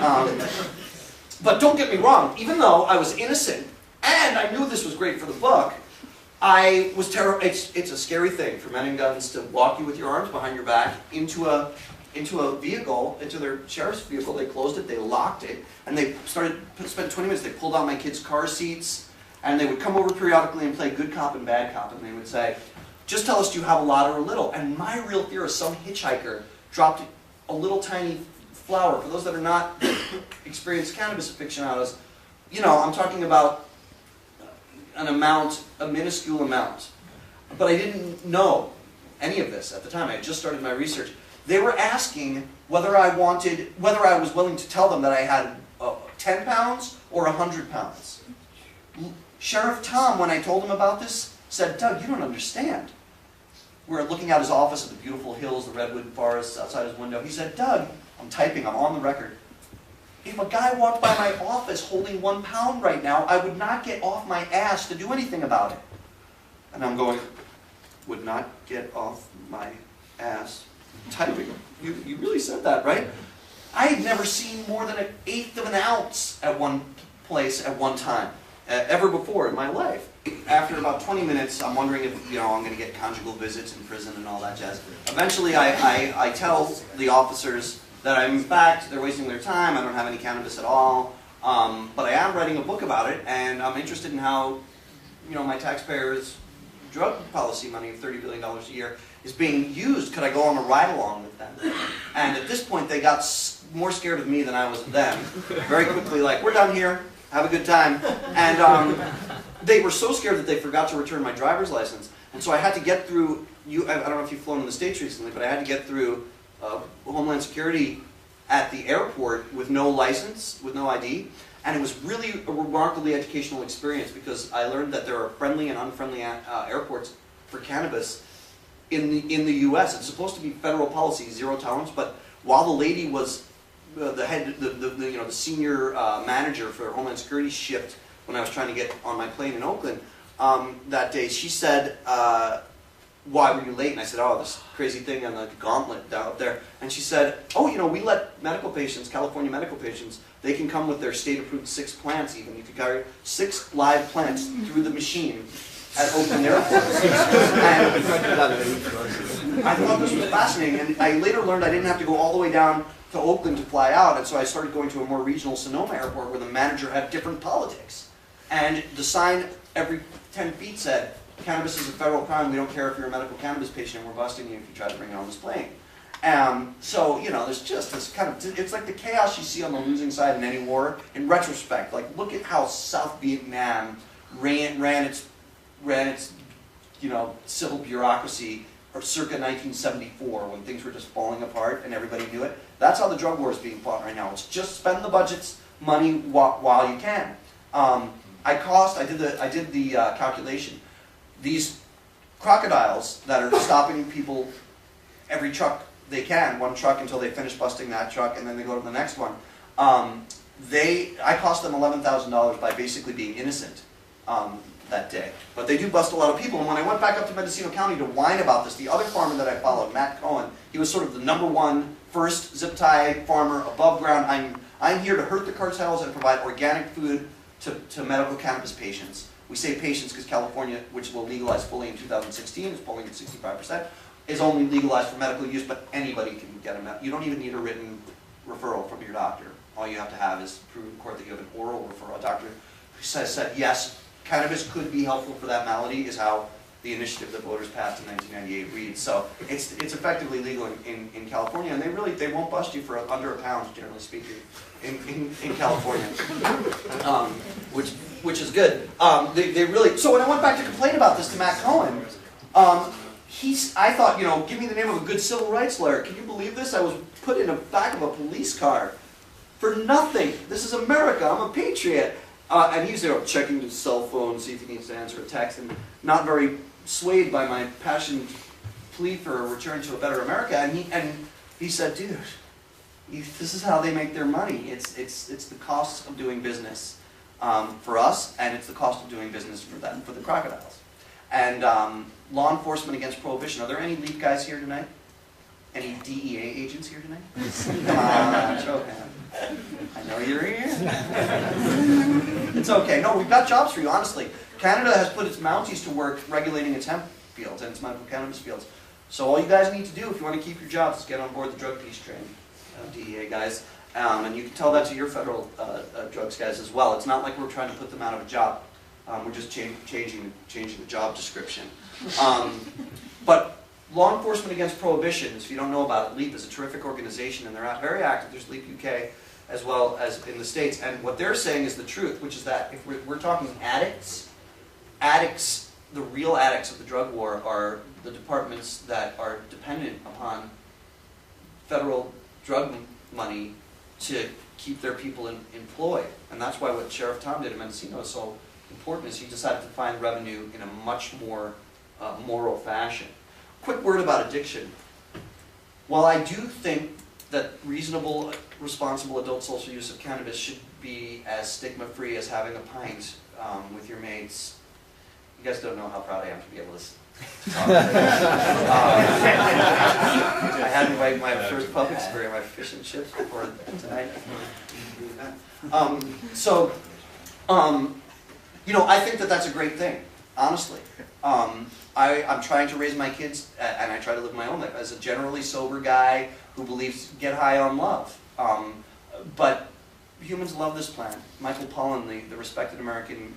but don't get me wrong, even though I was innocent and I knew this was great for the book, I was terrified. It's a scary thing for men in guns to walk you with your arms behind your back into a vehicle, into their sheriff's vehicle. They closed it, they locked it, and they spent 20 minutes. They pulled out my kids' car seats, and they would come over periodically and play good cop and bad cop, and they would say, just tell us, do you have a lot or a little? And my real fear is some hitchhiker dropped a little tiny flower. For those that are not experienced cannabis aficionados, you know, I'm talking about an amount, a minuscule amount. But I didn't know any of this at the time. I had just started my research. They were asking whether I was willing to tell them that I had 10 pounds or 100 pounds. Sheriff Tom, when I told him about this, said, Doug, you don't understand. We're looking at his office at the beautiful hills, the redwood forests outside his window. He said, Doug, I'm typing, I'm on the record. If a guy walked by my office holding 1 pound right now, I would not get off my ass to do anything about it. And I'm going, would not get off my ass typing. You really said that, right? I had never seen more than 1/8 of an ounce at one place at one time, ever before in my life. After about 20 minutes, I'm wondering if, you know, I'm going to get conjugal visits in prison and all that jazz. Eventually, I tell the officers that I'm, in fact, they're wasting their time, I don't have any cannabis at all, but I am writing a book about it, and I'm interested in how, you know, my taxpayers' drug policy money of $30 billion a year is being used. Could I go on a ride-along with them? And at this point, they got more scared of me than I was of them. Very quickly, like, we're done here, have a good time. And they were so scared that they forgot to return my driver's license. And so I had to get through, I don't know if you've flown in the States recently, but I had to get through Homeland Security at the airport with no license, with no ID. And it was really a remarkably educational experience because I learned that there are friendly and unfriendly airports for cannabis in the U.S. It's supposed to be federal policy, zero tolerance, but while the lady was the head, the senior manager for Homeland Security shift when I was trying to get on my plane in Oakland that day, she said, why were you late? And I said, oh, this crazy thing on the gauntlet down up there. And she said, oh, you know, we let medical patients, California medical patients, they can come with their state-approved 6 plants even. You could carry 6 live plants through the machine at Oakland Airport. And I thought this was fascinating. And I later learned I didn't have to go all the way down to Oakland to fly out. And so I started going to a more regional Sonoma airport where the manager had different politics. And the sign every 10 feet said, cannabis is a federal crime. We don't care if you're a medical cannabis patient and we're busting you if you try to bring it on this plane. So, you know, there's just this kind of, it's like the chaos you see on the losing side in any war. In retrospect, like, look at how South Vietnam ran its, you know, civil bureaucracy, or circa 1974, when things were just falling apart and everybody knew it. That's how the drug war is being fought right now. It's just spend the budget's money while you can. I did the calculation. These crocodiles that are stopping people every truck they can, one truck until they finish busting that truck, and then they go to the next one. I cost them $11,000 by basically being innocent that day. But they do bust a lot of people, and when I went back up to Mendocino County to whine about this, the other farmer that I followed, Matt Cohen, he was sort of the #1 first zip tie farmer above ground. I'm here to hurt the cartels and provide organic food to medical cannabis patients. We say patients because California, which will legalize fully in 2016, is polling at 65%, is only legalized for medical use, but anybody can get a you don't even need a written referral from your doctor. All you have to have is prove in court that you have an oral referral. A doctor who said yes, cannabis could be helpful for that malady is how the initiative that voters passed in 1998 reads. So it's effectively legal in California, and they won't bust you for under a pound, generally speaking, in California, which is good. They really, so when I went back to complain about this to Matt Cohen, I thought, you know, give me the name of a good civil rights lawyer. Can you believe this? I was put in the back of a police car for nothing. This is America. I'm a patriot. And he's there checking his cell phone, see if he needs to answer a text, and not very swayed by my passionate plea for a return to a better America. And he said, dude, this is how they make their money. It's the cost of doing business for us, and it's the cost of doing business for them, for the crocodiles. And law enforcement against prohibition. Are there any LEAP guys here tonight? Any DEA agents here tonight? Come on, show hands. I know you're here. It's okay. No, we've got jobs for you, honestly. Canada has put its Mounties to work regulating its hemp fields and its medical cannabis fields. So all you guys need to do, if you want to keep your jobs, is get on board the drug peace train, DEA guys. And you can tell that to your federal drugs guys as well. It's not like we're trying to put them out of a job. We're just changing the job description. But law enforcement against prohibition, if you don't know about it, LEAP is a terrific organization, and they're very active. There's LEAP UK as well as in the States. And what they're saying is the truth, which is that if we're talking addicts, the real addicts of the drug war are the departments that are dependent upon federal drug money to keep their people employed. And that's why what Sheriff Tom did in Mendocino is so important, is he decided to find revenue in a much more moral fashion. Quick word about addiction. While I do think that reasonable, responsible adult social use of cannabis should be as stigma-free as having a pint with your mates, you guys don't know how proud I am to be able to talk. I had my first pub experience, my fish and chips before tonight. You know, I think that that's a great thing, honestly. I'm trying to raise my kids, and I try to live my own life as a generally sober guy who believes get high on love. But humans love this plant. Michael Pollan, the respected American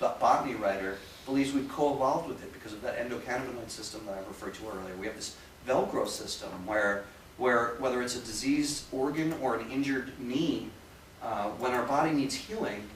botany writer, believes we've co-evolved with it because of that endocannabinoid system that I referred to earlier. We have this Velcro system where whether it's a diseased organ or an injured knee, when our body needs healing,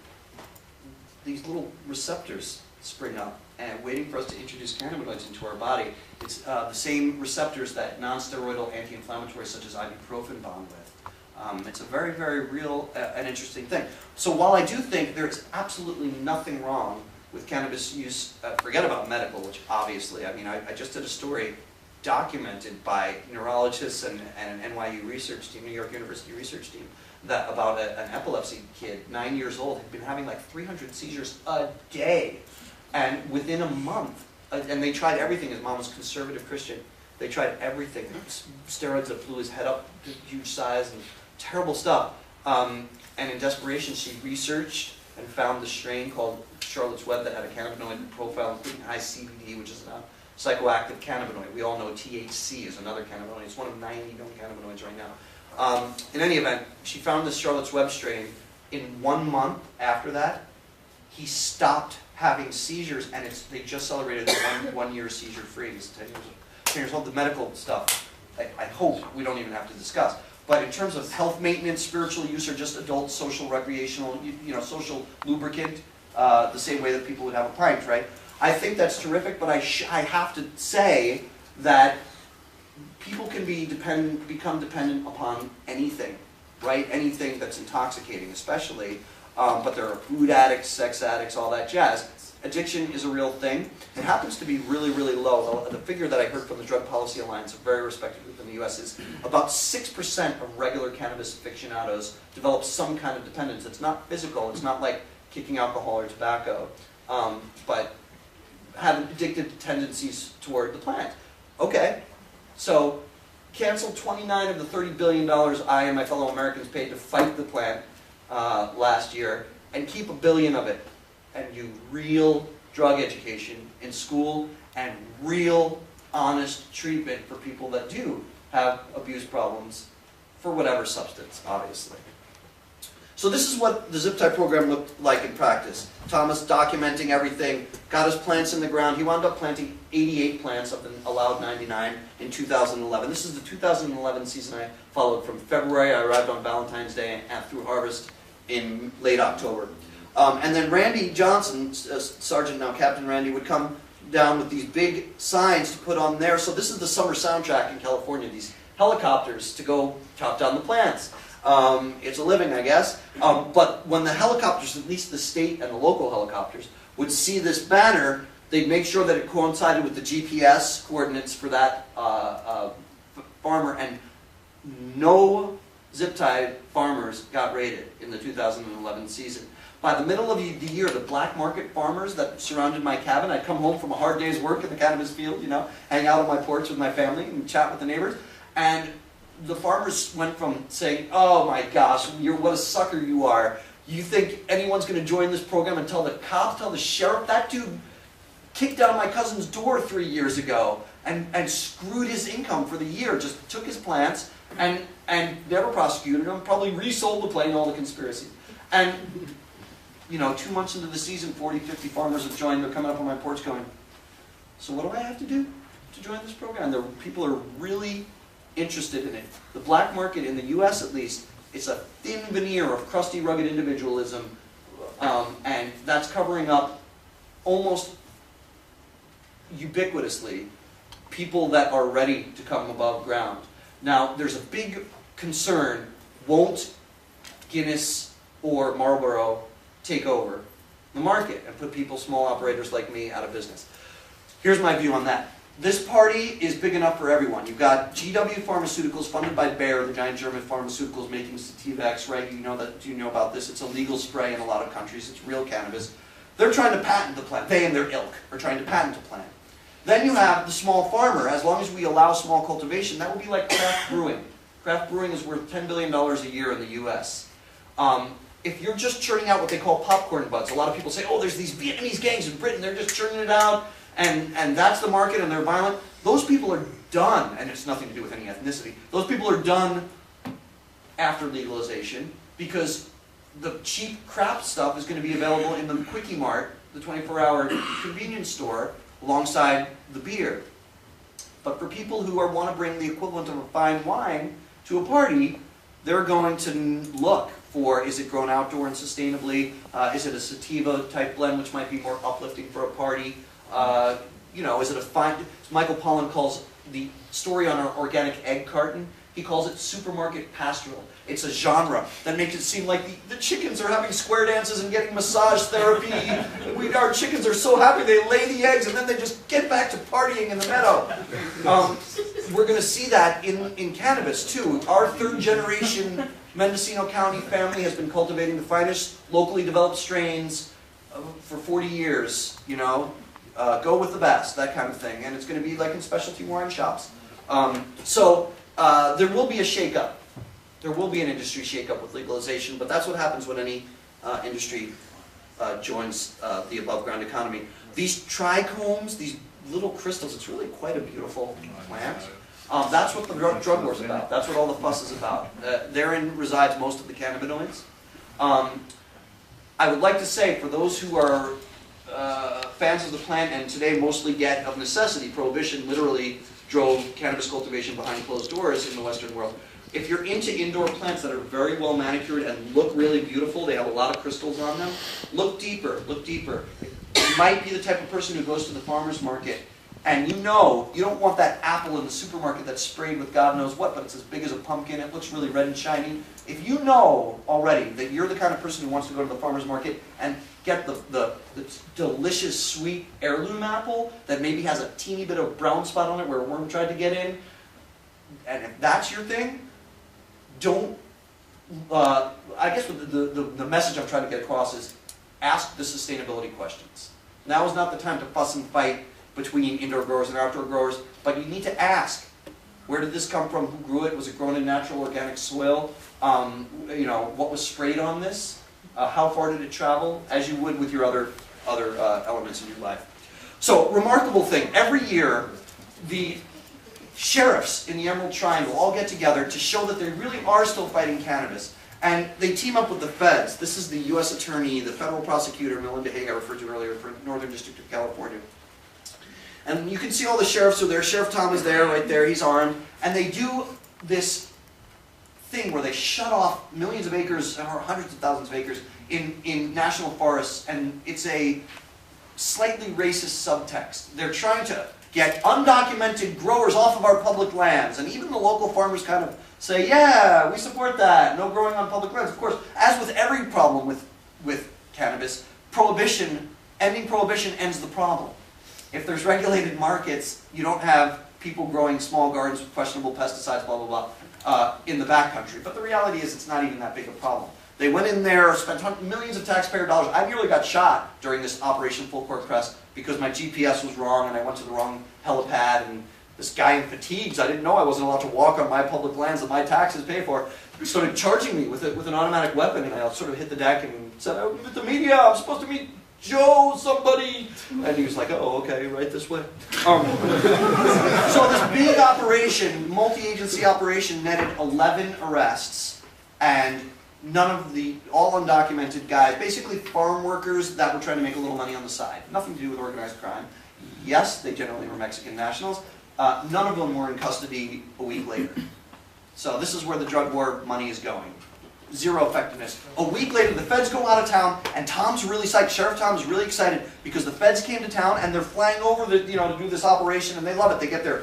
these little receptors spring up and waiting for us to introduce cannabinoids into our body. It's the same receptors that non-steroidal anti-inflammatories such as ibuprofen bond with. It's a very, very real and interesting thing. So while I do think there's absolutely nothing wrong with cannabis use, forget about medical, which obviously, I mean, I just did a story documented by neurologists and an NYU research team, New York University research team, that about an epilepsy kid, 9 years old, had been having like 300 seizures a day. And within a month, and they tried everything, his mom was conservative Christian, they tried everything, steroids that blew his head up to huge size and terrible stuff. And in desperation, she researched and found the strain called Charlotte's Web that had a cannabinoid profile, including high CBD, which is a psychoactive cannabinoid. We all know THC is another cannabinoid. It's one of 90 known cannabinoids right now. In any event, she found this Charlotte's Web strain. In 1 month after that, he stopped having seizures, and they just celebrated the one year seizure free. He's 10 years old. The medical stuff I hope we don't even have to discuss. But in terms of health maintenance, spiritual use, or just adult social recreational, social lubricant, the same way that people would have a pint, right? I think that's terrific, but I have to say that people can become dependent upon anything, right? Anything that's intoxicating, especially. But there are food addicts, sex addicts, all that jazz. Addiction is a real thing. It happens to be really, really low. The figure that I heard from the Drug Policy Alliance, a very respected group in the US, is about 6% of regular cannabis aficionados develop some kind of dependence. It's not physical. It's not like kicking alcohol or tobacco, but have addictive tendencies toward the plant. Okay, so cancel 29 of the $30 billion I and my fellow Americans paid to fight the plant last year, and keep $1 billion of it, and do real drug education in school and real honest treatment for people that do have abuse problems for whatever substance, obviously. So this is what the zip tie program looked like in practice. Thomas documenting everything, got his plants in the ground. He wound up planting 88 plants of the allowed 99 in 2011. This is the 2011 season I followed from February. I arrived on Valentine's Day and through harvest in late October. And then Randy Johnson, Sergeant now Captain Randy, would come down with these big signs to put on there. So this is the summer soundtrack in California, these helicopters to go chop down the plants. It's a living, I guess. But when the helicopters, at least the state and the local helicopters, would see this banner, they'd make sure that it coincided with the GPS coordinates for that farmer, and no zip tie farmers got raided in the 2011 season. By the middle of the year, the black market farmers that surrounded my cabin, I'd come home from a hard day's work in the cannabis field, hang out on my porch with my family and chat with the neighbors, and the farmers went from saying, "Oh my gosh, what a sucker you are. You think anyone's going to join this program and tell the cops, tell the sheriff? That dude kicked down my cousin's door 3 years ago and screwed his income for the year, just took his plants and never prosecuted him, probably resold the plant, all the conspiracy." And 2 months into the season, 40, 50 farmers have joined. They're coming up on my porch going, "So what do I have to do to join this program?" And people are really interested in it. The black market in the US, at least, it's a thin veneer of crusty, rugged individualism, and that's covering up almost ubiquitously people that are ready to come above ground. Now, there's a big concern: won't Guinness or Marlboro take over the market and put people, small operators like me, out of business? Here's my view on that. This party is big enough for everyone. You've got GW Pharmaceuticals, funded by Bayer, the giant German pharmaceuticals, making Sativex, right? You know about this. It's a legal spray in a lot of countries. It's real cannabis. They're trying to patent the plant. They and their ilk are trying to patent the plant. Then you have the small farmer. As long as we allow small cultivation, that would be like craft brewing. Craft brewing is worth $10 billion a year in the US. If you're just churning out what they call popcorn buds, a lot of people say, "Oh, there's these Vietnamese gangs in Britain, they're just churning it out, and that's the market, and they're violent." Those people are done, and it's nothing to do with any ethnicity. Those people are done after legalization, because the cheap crap stuff is going to be available in the Quickie Mart, the 24-hour convenience store, alongside the beer. But for people who want to bring the equivalent of a fine wine to a party, they're going to look for, is it grown outdoor and sustainably? Is it a sativa type blend, which might be more uplifting for a party? Is it a fine? Michael Pollan calls the story on our organic egg carton, he calls it supermarket pastoral. It's a genre that makes it seem like the chickens are having square dances and getting massage therapy. Our chickens are so happy they lay the eggs and then they just get back to partying in the meadow. We're going to see that in cannabis too. Our third generation Mendocino County family has been cultivating the finest locally developed strains for 40 years, go with the best, that kind of thing. And it's going to be like in specialty wine shops. There will be a shakeup. There will be an industry shakeup with legalization, but that's what happens when any industry joins the above ground economy. These trichomes, these little crystals, it's really quite a beautiful plant. That's what the drug war is about. That's what all the fuss is about. Therein resides most of the cannabinoids. I would like to say, for those who are fans of the plant and today mostly get, of necessity, prohibition literally drove cannabis cultivation behind closed doors in the Western world. If you're into indoor plants that are very well manicured and look really beautiful, they have a lot of crystals on them, look deeper, look deeper. You might be the type of person who goes to the farmer's market and you know you don't want that apple in the supermarket that's sprayed with God knows what, but it's as big as a pumpkin, it looks really red and shiny. If you know already that you're the kind of person who wants to go to the farmer's market and get the delicious, sweet heirloom apple that maybe has a teeny bit of brown spot on it where a worm tried to get in, and if that's your thing, don't, I guess the message I'm trying to get across is ask the sustainability questions. Now is not the time to fuss and fight between indoor growers and outdoor growers, but you need to ask, where did this come from? Who grew it? Was it grown in natural organic soil? You know, what was sprayed on this? How far did it travel? As you would with your other elements in your life. So, remarkable thing, every year the sheriffs in the Emerald Triangle all get together to show that they really are still fighting cannabis. And they team up with the feds. This is the U.S. Attorney, the federal prosecutor, Melinda Haig, I referred to earlier, for Northern District of California. And you can see all the sheriffs are there. Sheriff Tom is there, right there, he's armed. And they do this thing where they shut off millions of acres, or hundreds of thousands of acres, in national forests. And it's a slightly racist subtext. They're trying to get undocumented growers off of our public lands. And even the local farmers kind of say, yeah, we support that. No growing on public lands. Of course, as with every problem with cannabis, prohibition, ending prohibition ends the problem. If there's regulated markets, you don't have people growing small gardens with questionable pesticides, blah, blah, blah, in the backcountry. But the reality is it's not even that big a problem. They went in there, spent millions of taxpayer dollars. I nearly got shot during this Operation Full Court Press because my GPS was wrong and I went to the wrong helipad, and this guy in fatigues, I didn't know I wasn't allowed to walk on my public lands that my taxes pay for, he started charging me with an automatic weapon, and I sort of hit the deck and said, "I'm with the media, I'm supposed to meet Joe, somebody." And he was like, "Oh, okay, right this way." So this big operation, multi-agency operation, netted 11 arrests, and none of the, all undocumented guys, basically farm workers that were trying to make a little money on the side. Nothing to do with organized crime. Yes, they generally were Mexican nationals. None of them were in custody a week later. So this is where the drug war money is going. Zero effectiveness. A week later, the feds go out of town, and Tom's really psyched. Sheriff Tom's really excited because the feds came to town and they're flying over to do this operation, and they love it. They get their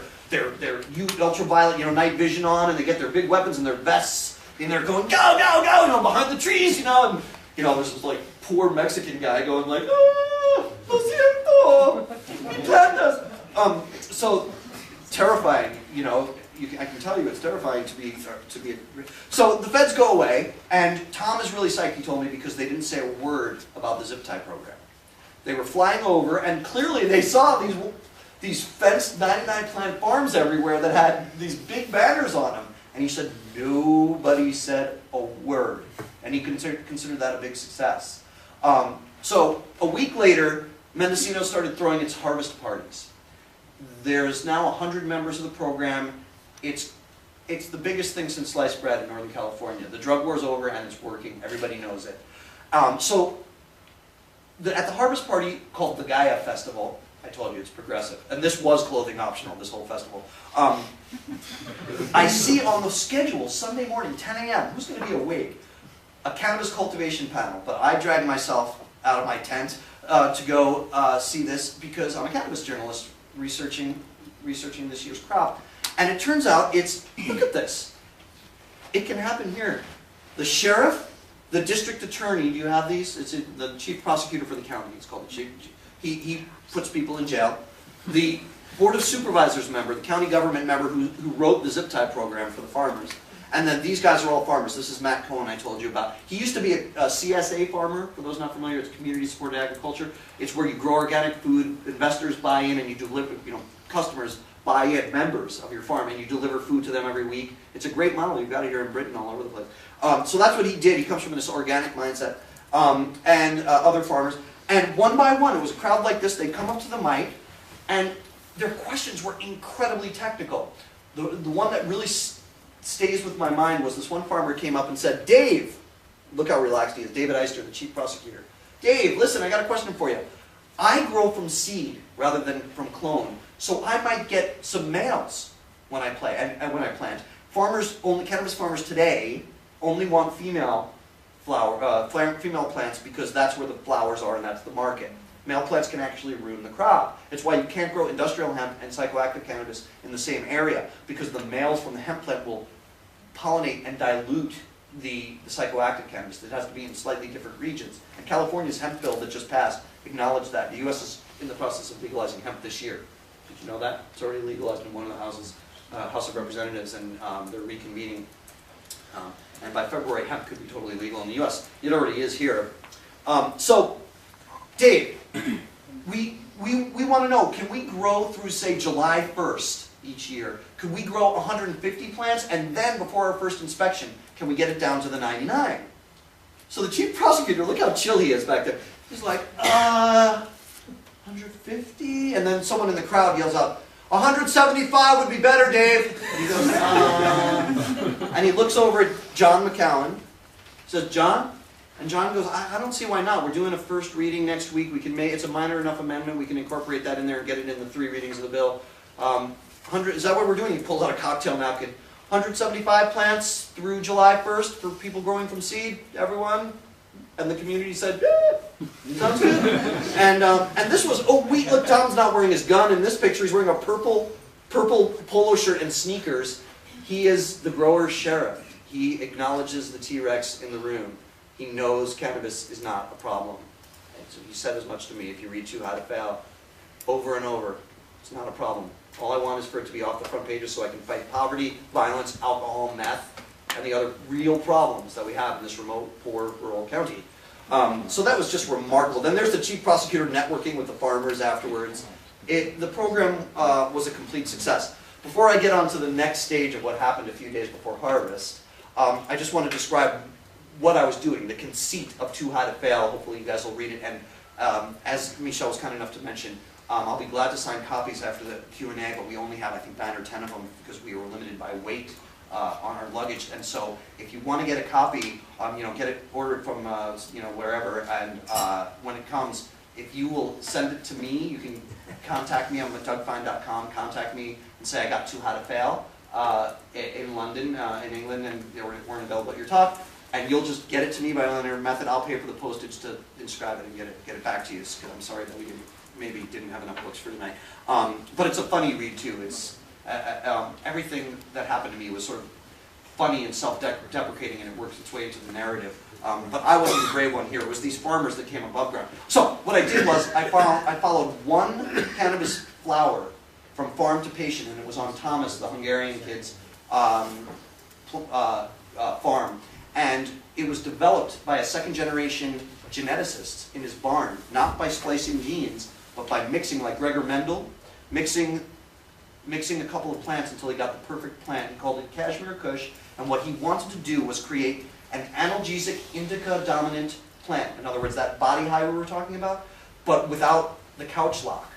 ultraviolet, night vision on, and they get their big weapons and their vests, and they're going, go, go, go, behind the trees, and there's this like poor Mexican guy going like, "Oh, lo siento, me plantas." So terrifying, I can tell you it's terrifying to be. So the feds go away, and Tom is really psyched, he told me, because they didn't say a word about the zip tie program. They were flying over, and clearly they saw these fenced 99 plant farms everywhere that had these big banners on them. And he said nobody said a word, and he considered that a big success. So a week later, Mendocino started throwing its harvest parties. There's now 100 members of the program. It's the biggest thing since sliced bread in Northern California. The drug war's over and it's working. Everybody knows it. At the harvest party called the Gaia Festival, I told you it's progressive, and this was clothing optional, this whole festival. I see on the schedule, Sunday morning, 10 a.m., who's going to be awake? A cannabis cultivation panel, but I dragged myself out of my tent to go see this because I'm a cannabis journalist researching this year's crop. And it turns out look at this. It can happen here. The sheriff, the district attorney, do you have these? It's the chief prosecutor for the county, it's called the chief. He puts people in jail. The board of supervisors member, the county government member who wrote the zip tie program for the farmers. And then these guys are all farmers. This is Matt Cohen I told you about. He used to be a CSA farmer. For those not familiar, it's community supported agriculture. It's where you grow organic food, investors buy in, and you deliver, customers buy in, members of your farm, and you deliver food to them every week. It's a great model. You've got it here in Britain, all over the place. So that's what he did. He comes from this organic mindset. And other farmers. And one by one, it was a crowd like this. They'd come up to the mic, and their questions were incredibly technical. The one that really stays with my mind was this one farmer came up and said, "Dave," look how relaxed he is, David Eister, the chief prosecutor. "Dave, listen, I got a question for you. I grow from seed rather than from clone, so I might get some males when I plant. Cannabis farmers today only want female plants because that's where the flowers are and that's the market. Male plants can actually ruin the crop. It's why you can't grow industrial hemp and psychoactive cannabis in the same area, because the males from the hemp plant will pollinate and dilute the psychoactive cannabis. It has to be in slightly different regions. And California's hemp bill that just passed acknowledged that. The U.S. is in the process of legalizing hemp this year. Did you know that? It's already legalized in one of the houses, House of Representatives, and they're reconvening. And by February, hemp could be totally legal in the U.S. It already is here. So, Dave, we want to know, can we grow through, say, July 1st each year? Could we grow 150 plants, and then before our first inspection, can we get it down to the 99? So the chief prosecutor, look how chill he is back there. He's like, 150? And then someone in the crowd yells out, 175 would be better, Dave. And he goes, and he looks over at John McCowan, says, John? And John goes, I don't see why not. We're doing a first reading next week. We can it's a minor enough amendment. We can incorporate that in there and get it in the 3 readings of the bill. Is that what we're doing? He pulls out a cocktail napkin. 175 plants through July 1st for people growing from seed, everyone? And the community said, yeah, sounds good. And this was, oh wait, look, Tom's not wearing his gun in this picture. He's wearing a purple polo shirt and sneakers. He is the grower's sheriff. He acknowledges the T-Rex in the room. He knows cannabis is not a problem. And so he said as much to me. If you read Too High to Fail over and over, it's not a problem. All I want is for it to be off the front pages so I can fight poverty, violence, alcohol, meth, and the other real problems that we have in this remote, poor, rural county. So that was just remarkable. Then there's the chief prosecutor networking with the farmers afterwards. The program was a complete success. Before I get on to the next stage of what happened a few days before harvest, I just want to describe what I was doing, the conceit of Too High to Fail. Hopefully you guys will read it. And as Michelle was kind enough to mention, I'll be glad to sign copies after the Q&A, but we only have, I think, 9 or 10 of them because we were limited by weight on our luggage. And so if you want to get a copy, get it ordered from wherever, and when it comes, if you will send it to me, you can contact me on dougfine.com, contact me and say I got Too High to Fail in London, in England, and they weren't available at your talk. And you'll just get it to me by another method. I'll pay for the postage to inscribe it and get it back to you. Because I'm sorry that we maybe didn't have enough books for tonight. But it's a funny read too. It's everything that happened to me was sort of funny and self-deprecating, and it works its way into the narrative. But I wasn't the brave one here. It was these farmers that came above ground. So what I did was I followed one cannabis flower from farm to patient, and it was on Thomas, the Hungarian kid's farm. And it was developed by a second-generation geneticist in his barn, not by splicing genes, but by mixing, like Gregor Mendel, mixing a couple of plants until he got the perfect plant. He called it Kashmir Kush, and what he wanted to do was create an analgesic indica-dominant plant. In other words, that body high we were talking about, but without the couch lock.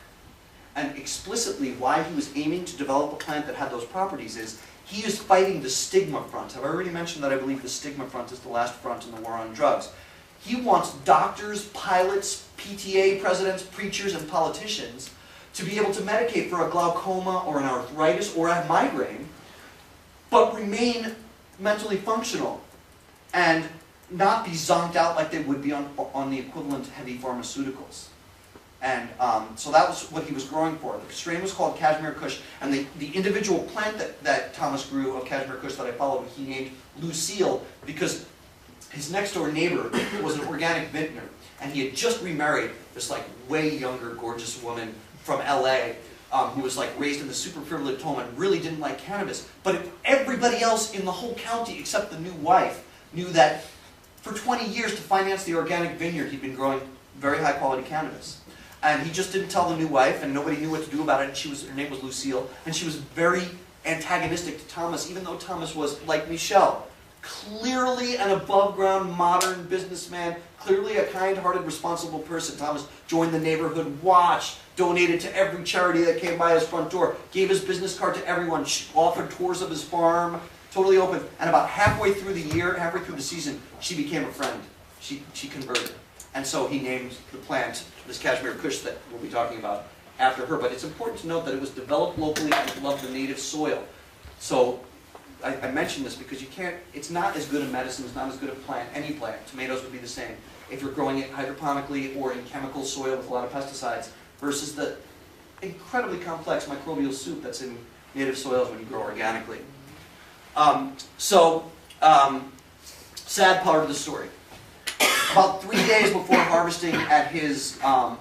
And explicitly, why he was aiming to develop a plant that had those properties is he is fighting the stigma front. I've already mentioned that I believe the stigma front is the last front in the war on drugs. He wants doctors, pilots, PTA presidents, preachers, and politicians to be able to medicate for a glaucoma or an arthritis or a migraine, but remain mentally functional and not be zonked out like they would be on the equivalent heavy pharmaceuticals. And so that was what he was growing for. The strain was called Kashmir Kush, and the individual plant that Thomas grew of Kashmir Kush that I followed, he named Lucille, because his next door neighbor was an organic vintner, and he had just remarried this like way younger, gorgeous woman from LA who was like raised in the super privileged home and really didn't like cannabis. But everybody else in the whole county except the new wife knew that for 20 years to finance the organic vineyard he'd been growing very high quality cannabis. And he just didn't tell the new wife, and nobody knew what to do about it. And her name was Lucille, and she was very antagonistic to Thomas, even though Thomas was, like Michelle, clearly an above-ground, modern businessman, clearly a kind-hearted, responsible person. Thomas joined the neighborhood watch, donated to every charity that came by his front door, gave his business card to everyone, offered tours of his farm, totally open. And about halfway through the year, halfway through the season, she became a friend. She converted. And so he named the plant, this Kashmir Kush that we'll be talking about, after her. But it's important to note that it was developed locally and loved the native soil. So I mentioned this because you can't, it's not as good a medicine, it's not as good a plant, any plant. Tomatoes would be the same. If you're growing it hydroponically or in chemical soil with a lot of pesticides versus the incredibly complex microbial soup that's in native soils when you grow organically. Sad part of the story. About 3 days before harvesting at his Northstone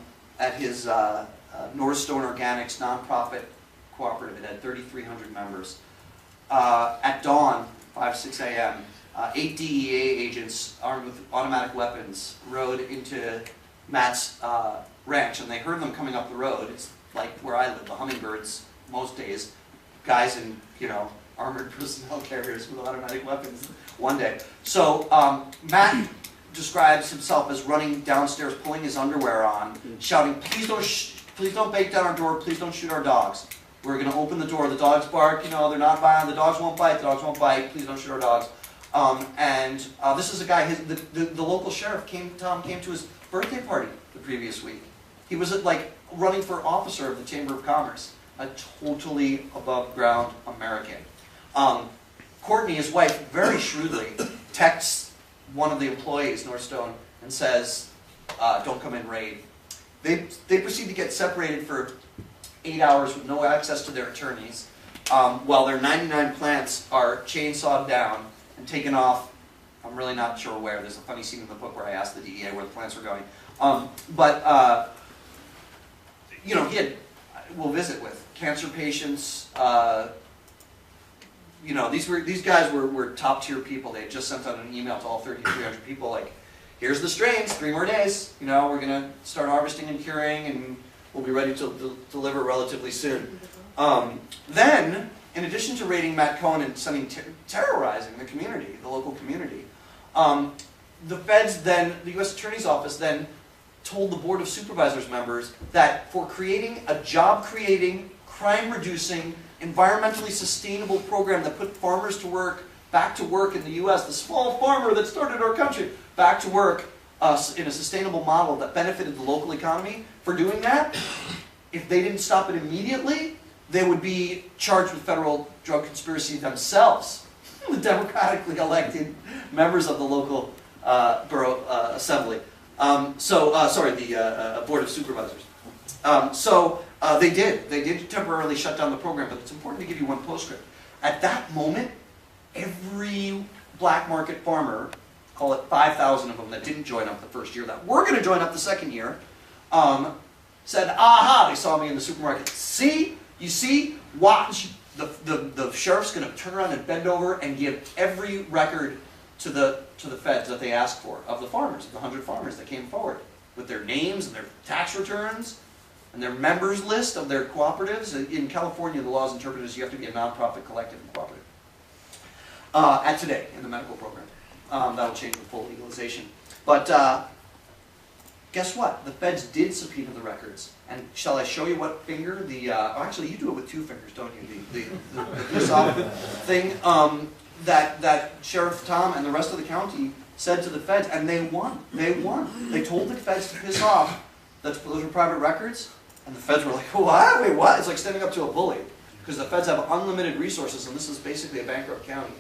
Organics nonprofit cooperative, it had 3,300 members. At dawn, 5, 6 a.m., 8 DEA agents armed with automatic weapons rode into Matt's ranch, and they heard them coming up the road. It's like where I live, the hummingbirds, most days, guys in, armored personnel carriers with automatic weapons one day. So Matt describes himself as running downstairs, pulling his underwear on, shouting, please don't break down our door, please don't shoot our dogs. We're going to open the door, the dogs bark, they're not violent, the dogs won't bite, please don't shoot our dogs. This is a guy, the local sheriff Tom came to his birthday party the previous week. He was running for officer of the Chamber of Commerce, a totally above ground American. Courtney, his wife, very shrewdly texts one of the employees, Northstone, and says, don't come in, raid. They proceed to get separated for 8 hours with no access to their attorneys, while their 99 plants are chainsawed down and taken off. I'm really not sure where. There's a funny scene in the book where I asked the DEA where the plants were going. He had, we'll visit with cancer patients. These guys were top tier people. They had just sent out an email to all 3,300 people like, here's the strains, 3 more days. We're going to start harvesting and curing, and we'll be ready to deliver relatively soon. Then, in addition to raiding Matt Cohen and terrorizing the community, the local community, the feds then, the U.S. Attorney's Office then told the Board of Supervisors members that for creating a job-creating, crime-reducing, environmentally sustainable program that put farmers to work, back to work in the U.S., the small farmer that started our country, back to work in a sustainable model that benefited the local economy, for doing that, if they didn't stop it immediately, they would be charged with federal drug conspiracy themselves, the democratically elected members of the local borough assembly. The Board of Supervisors. They did temporarily shut down the program, but it's important to give you one postscript. At that moment, every black market farmer, call it 5,000 of them that didn't join up the first year, that were going to join up the second year, said, aha, they saw me in the supermarket. See, you see, watch, the sheriff's going to turn around and bend over and give every record to the feds that they asked for, of the farmers, of the 100 farmers that came forward, with their names and their tax returns, and their members list of their cooperatives. In California, the law is interpreted as you have to be a nonprofit, collective, and cooperative. At today, in the medical program. That'll change with full legalization. But guess what? The feds did subpoena the records. And shall I show you what finger actually you do it with 2 fingers, don't you? The piss off thing that Sheriff Tom and the rest of the county said to the feds, and they won. They won. They told the feds to piss off. Those were private records. And the feds were like, what? Wait, what? It's like standing up to a bully. Because the feds have unlimited resources, and this is basically a bankrupt county.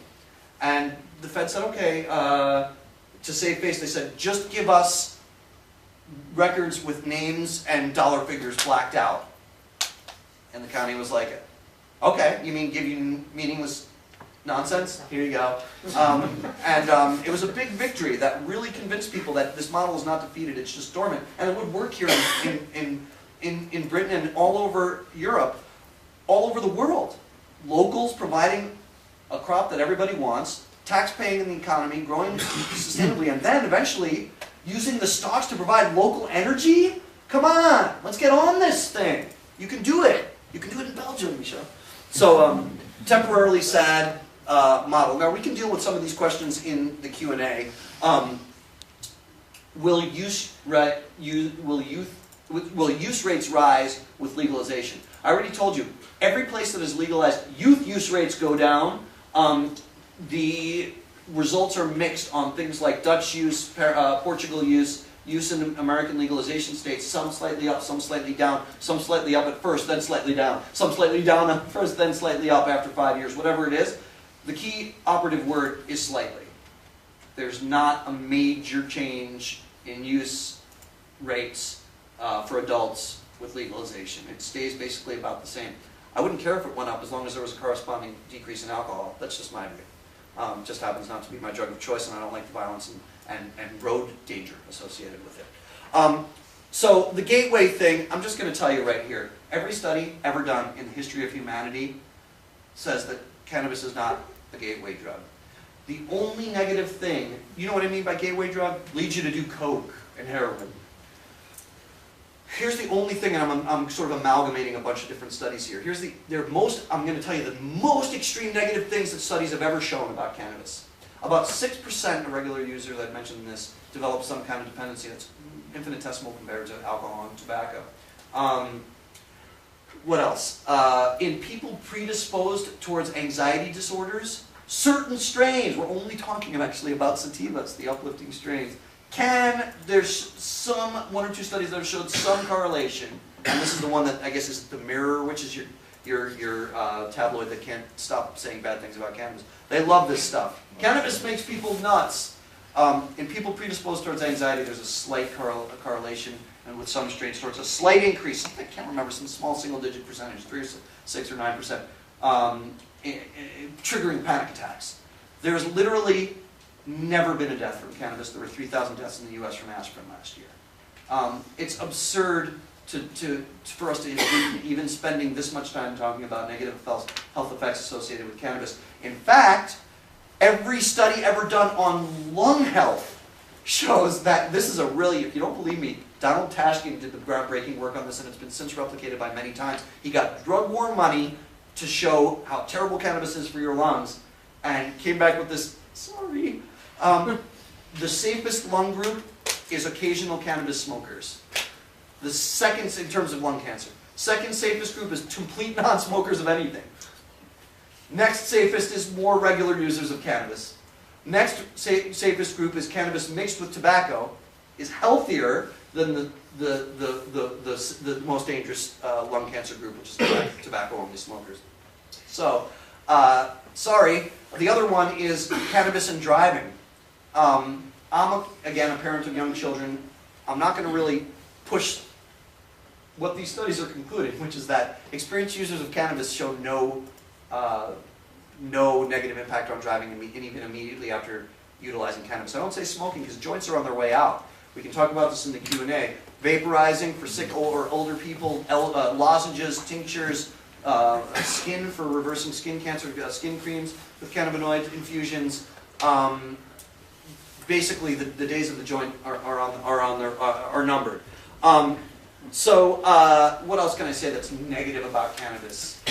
And the feds said, okay, to save face, they said, just give us records with names and dollar figures blacked out. And the county was like, okay, you mean give you meaningless nonsense? Here you go. It was a big victory that really convinced people that this model is not defeated, it's just dormant. And it would work here in Britain and all over Europe, all over the world. Locals providing a crop that everybody wants, tax-paying in the economy, growing sustainably, and then eventually using the stocks to provide local energy? Come on, let's get on this thing. You can do it. You can do it in Belgium, Michelle. So, temporarily sad model. Now, we can deal with some of these questions in the Q&A. Will use rates rise with legalization? I already told you, every place that is legalized, youth use rates go down. The results are mixed on things like Dutch use, Portugal use, use in American legalization states, some slightly up, some slightly down, some slightly up at first, then slightly down, some slightly down at first, then slightly up after 5 years, whatever it is. The key operative word is slightly. There's not a major change in use rates for adults with legalization. It stays basically about the same. I wouldn't care if it went up as long as there was a corresponding decrease in alcohol. That's just my view. Just happens not to be my drug of choice, and I don't like the violence and road danger associated with it. So the gateway thing, I'm just going to tell you right here. Every study ever done in the history of humanity says that cannabis is not a gateway drug. The only negative thing, you know what I mean by gateway drug? Leads you to do coke and heroin. Here's the only thing, and I'm sort of amalgamating a bunch of different studies here. I'm going to tell you the most extreme negative things that studies have ever shown about cannabis. About 6% of regular users, I've mentioned this, develop some kind of dependency that's infinitesimal compared to alcohol and tobacco. What else? In people predisposed towards anxiety disorders, certain strains, we're only talking actually about sativas, the uplifting strains, there's one or two studies that have showed some correlation, and this is the one that I guess is the Mirror, which is your tabloid that can't stop saying bad things about cannabis. They love this stuff. Cannabis makes people nuts. In people predisposed towards anxiety, there's a slight correlation, and with some strains towards a slight increase, I can't remember, some small single-digit percentage, 3 or 6 or 9%, triggering panic attacks. There's literally never been a death from cannabis. There were 3,000 deaths in the U.S. from aspirin last year. It's absurd for us to even spending this much time talking about negative health effects associated with cannabis. In fact, every study ever done on lung health shows that this is a really, if you don't believe me, Donald Tashkin did the groundbreaking work on this, and it's been since replicated by many times. He got drug war money to show how terrible cannabis is for your lungs, and came back with this, sorry, the safest lung group is occasional cannabis smokers. The second, in terms of lung cancer, second safest group is complete non-smokers of anything. Next safest is more regular users of cannabis. Next safest group is cannabis mixed with tobacco, is healthier than the most dangerous lung cancer group, which is tobacco-only smokers. So, sorry, the other one is cannabis and driving. Again, a parent of young children. I'm not going to really push what these studies are concluding, which is that experienced users of cannabis show no negative impact on driving, and even immediately after utilizing cannabis. I don't say smoking because joints are on their way out. We can talk about this in the Q&A. Vaporizing for sick or older people, lozenges, tinctures, skin for reversing skin cancer, skin creams with cannabinoid infusions. Basically, the days of the joint are numbered. So, what else can I say that's negative about cannabis?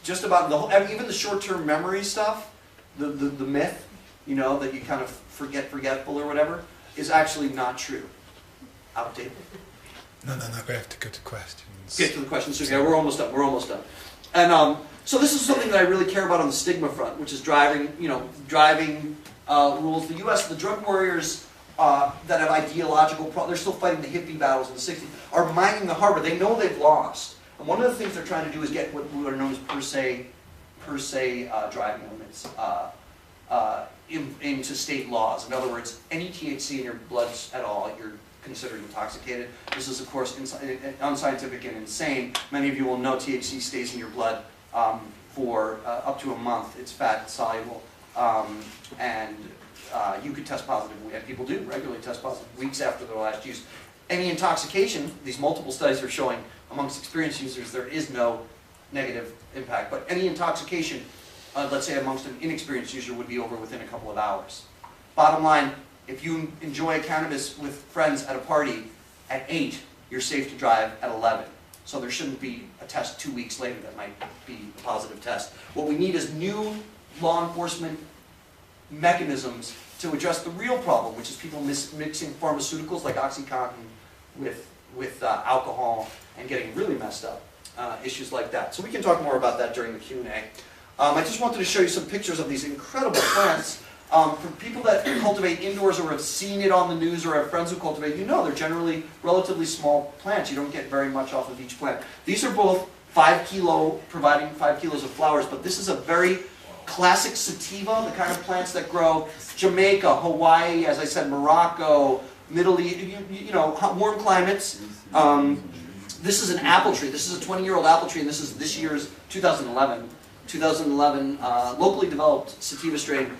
Just about even the short-term memory stuff, the myth, you know, that you kind of forgetful or whatever, is actually not true. Outdated. No, we have to go to questions. Get to the questions. So, yeah, we're almost done. And so this is something that I really care about on the stigma front, which is driving rules. The U.S., the drug warriors that have ideological problems, they're still fighting the hippie battles in the 60s, are mining the harbor. They know they've lost. And one of the things they're trying to do is get what are known as per se driving limits into state laws. In other words, any THC in your blood at all, you're considered intoxicated. This is, of course, unscientific and insane. Many of you will know THC stays in your blood for up to a month. It's fat soluble. And you could test positive, and people do regularly test positive weeks after their last use. Any intoxication, these multiple studies are showing amongst experienced users there is no negative impact, but any intoxication, let's say amongst an inexperienced user, would be over within a couple of hours. Bottom line, if you enjoy cannabis with friends at a party at 8, you're safe to drive at 11. So there shouldn't be a test 2 weeks later that might be a positive test. What we need is new law enforcement mechanisms to address the real problem, which is people mixing pharmaceuticals like OxyContin with alcohol and getting really messed up. Issues like that. So we can talk more about that during the Q&A. I just wanted to show you some pictures of these incredible plants. For people that cultivate indoors or have seen it on the news or have friends who cultivate, you know they're generally relatively small plants. You don't get very much off of each plant. These are both 5 kilo, providing 5 kilos of flowers, but this is a very classic sativa, the kind of plants that grow Jamaica, Hawaii, as I said, Morocco, Middle East, you know, warm climates. This is an apple tree. This is a 20-year-old apple tree, and this is this year's 2011 locally developed sativa strain.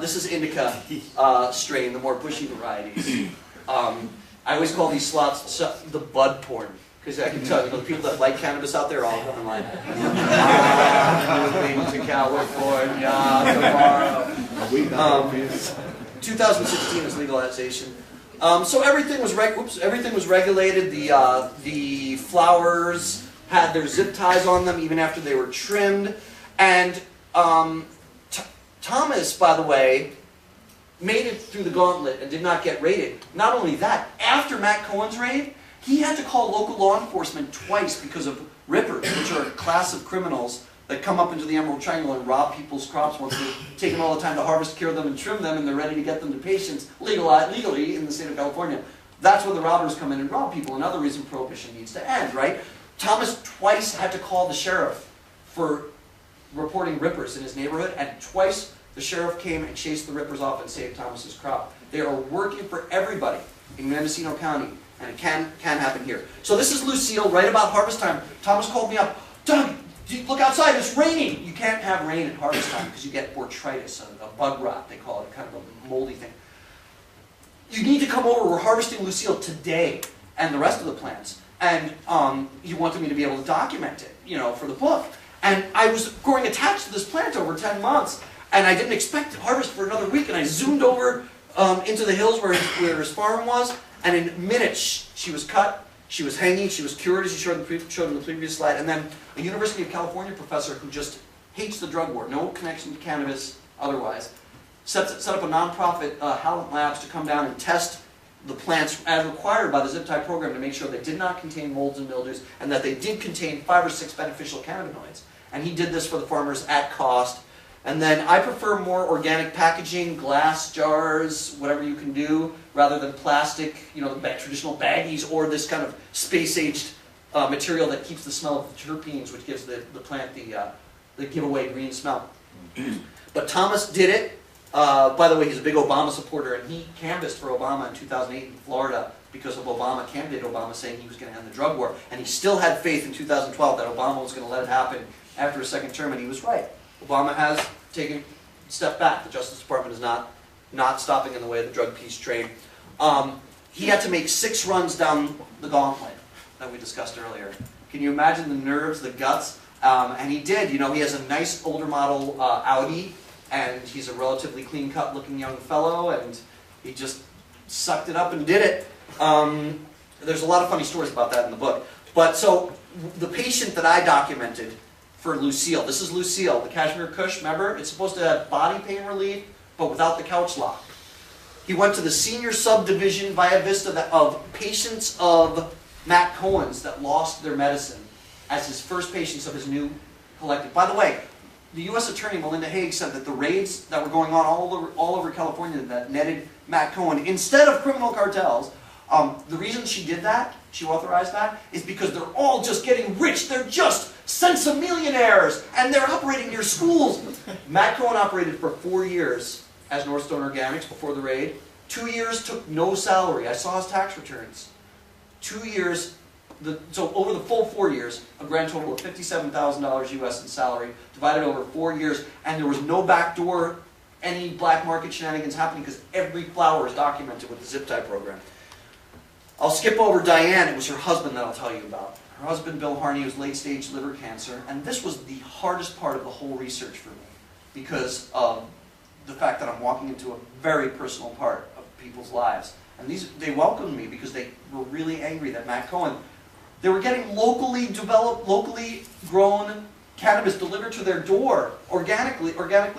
This is indica strain, the more bushy varieties. I always call these slots the bud porn, because I can tell you, the people that like cannabis out there are all coming like, moving to California tomorrow. 2016 is legalization. So everything was regulated. The flowers had their zip ties on them even after they were trimmed. And Thomas, by the way, made it through the gauntlet and did not get raided. Not only that, after Matt Cohen's raid, he had to call local law enforcement twice because of rippers, which are a class of criminals that come up into the Emerald Triangle and rob people's crops once they've taken all the time to harvest, cure them, and trim them, and they're ready to get them to patients legally in the state of California. That's where the robbers come in and rob people. Another reason prohibition needs to end, right? Thomas twice had to call the sheriff for reporting rippers in his neighborhood, and twice the sheriff came and chased the rippers off and saved Thomas's crop. They are working for everybody in Mendocino County, and it can happen here. So this is Lucille, right about harvest time. Thomas called me up, Doug, look outside, it's raining. You can't have rain at harvest time because you get botrytis, a bug rot, they call it, kind of a moldy thing. You need to come over, we're harvesting Lucille today, and the rest of the plants. And he wanted me to be able to document it, you know, for the book. And I was growing attached to this plant over 10 months, and I didn't expect to harvest for another week, and I zoomed over into the hills where his farm was, and in minutes she was cut, she was hanging, she was cured, as you showed in the previous slide, and then a University of California professor who just hates the drug war, no connection to cannabis otherwise, set up a nonprofit, Howland Labs, to come down and test the plants as required by the zip tie program to make sure they did not contain molds and mildews, and that they did contain 5 or 6 beneficial cannabinoids. And he did this for the farmers at cost. And then I prefer more organic packaging, glass jars, whatever you can do, rather than plastic, you know, traditional baggies, or this kind of space-aged material that keeps the smell of the terpenes, which gives the plant the giveaway green smell. But Thomas did it. By the way, he's a big Obama supporter, and he canvassed for Obama in 2008 in Florida because of candidate Obama saying he was going to end the drug war. And he still had faith in 2012 that Obama was going to let it happen after a second term, and he was right. Obama has taken a step back. The Justice Department is not stopping in the way of the drug peace trade. He had to make 6 runs down the gauntlet that we discussed earlier. Can you imagine the nerves, the guts? And he did. You know, he has a nice older model Audi, and he's a relatively clean-cut looking young fellow, and he just sucked it up and did it. There's a lot of funny stories about that in the book. But so the patient that I documented for Lucille, this is Lucille, the Kashmir Kush, remember? It's supposed to have body pain relief, but without the couch lock. He went to the senior subdivision via Vista of patients of Matt Cohen's that lost their medicine as his first patients of his new collective. By the way, the U.S. Attorney, Melinda Haig, said that the raids that were going on all over California that netted Matt Cohen, instead of criminal cartels, the reason she did that, she authorized that, is because they're all just getting rich. They're just sense-millionaires, and they're operating near schools. Matt Cohen operated for 4 years as Northstone Organics before the raid. 2 years took no salary. I saw his tax returns. 2 years, so over the full 4 years, a grand total of $57,000 US in salary, divided over 4 years, and there was no backdoor, any black market shenanigans happening because every flower is documented with the zip tie program. I'll skip over Diane. It was her husband that I'll tell you about. Her husband, Bill Harney, was late-stage liver cancer, and this was the hardest part of the whole research for me because of the fact that I'm walking into a very personal part of people's lives. And they welcomed me because they were really angry that Matt Cohen, they were getting locally developed, locally grown cannabis delivered to their door, organically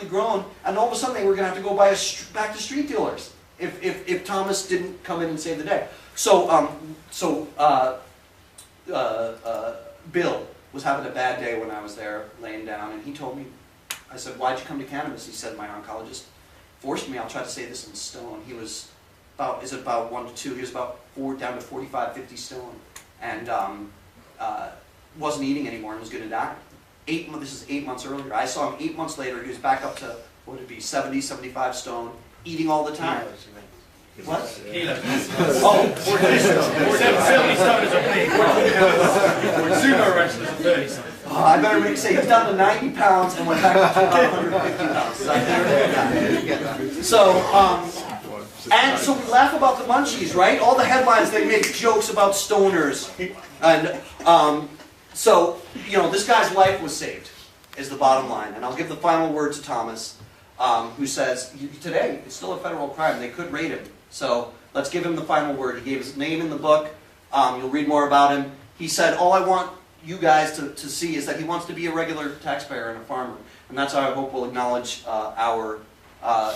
grown, and all of a sudden they were going to have to go back to street dealers if Thomas didn't come in and save the day. So, Bill was having a bad day when I was there laying down, and he told me, I said, why'd you come to cannabis? He said, my oncologist forced me, I'll try to say this in stone, he was about 1 to 2, he was about down to 45, 50 stone, and wasn't eating anymore and was going to die. This is 8 months earlier. I saw him 8 months later, he was back up to, what would it be, 70, 75 stone, eating all the time. What? Oh, 70 stone is a big. Sumo wrestler is 30 stone. I better say he's down to 90 pounds and went back up to about 150 pounds. So, and so we laugh about the munchies, right? All the headlines, they make jokes about stoners. And so, you know, this guy's life was saved, is the bottom line. And I'll give the final word to Thomas, who says, today, it's still a federal crime. They could raid him. So let's give him the final word. He gave his name in the book. You'll read more about him. He said, all I want you guys to see is that he wants to be a regular taxpayer and a farmer. And that's how I hope we'll acknowledge our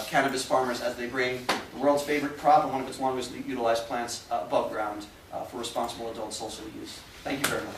cannabis farmers as they bring the world's favorite crop and one of its longest utilized plants above ground for responsible adult social use. Thank you very much.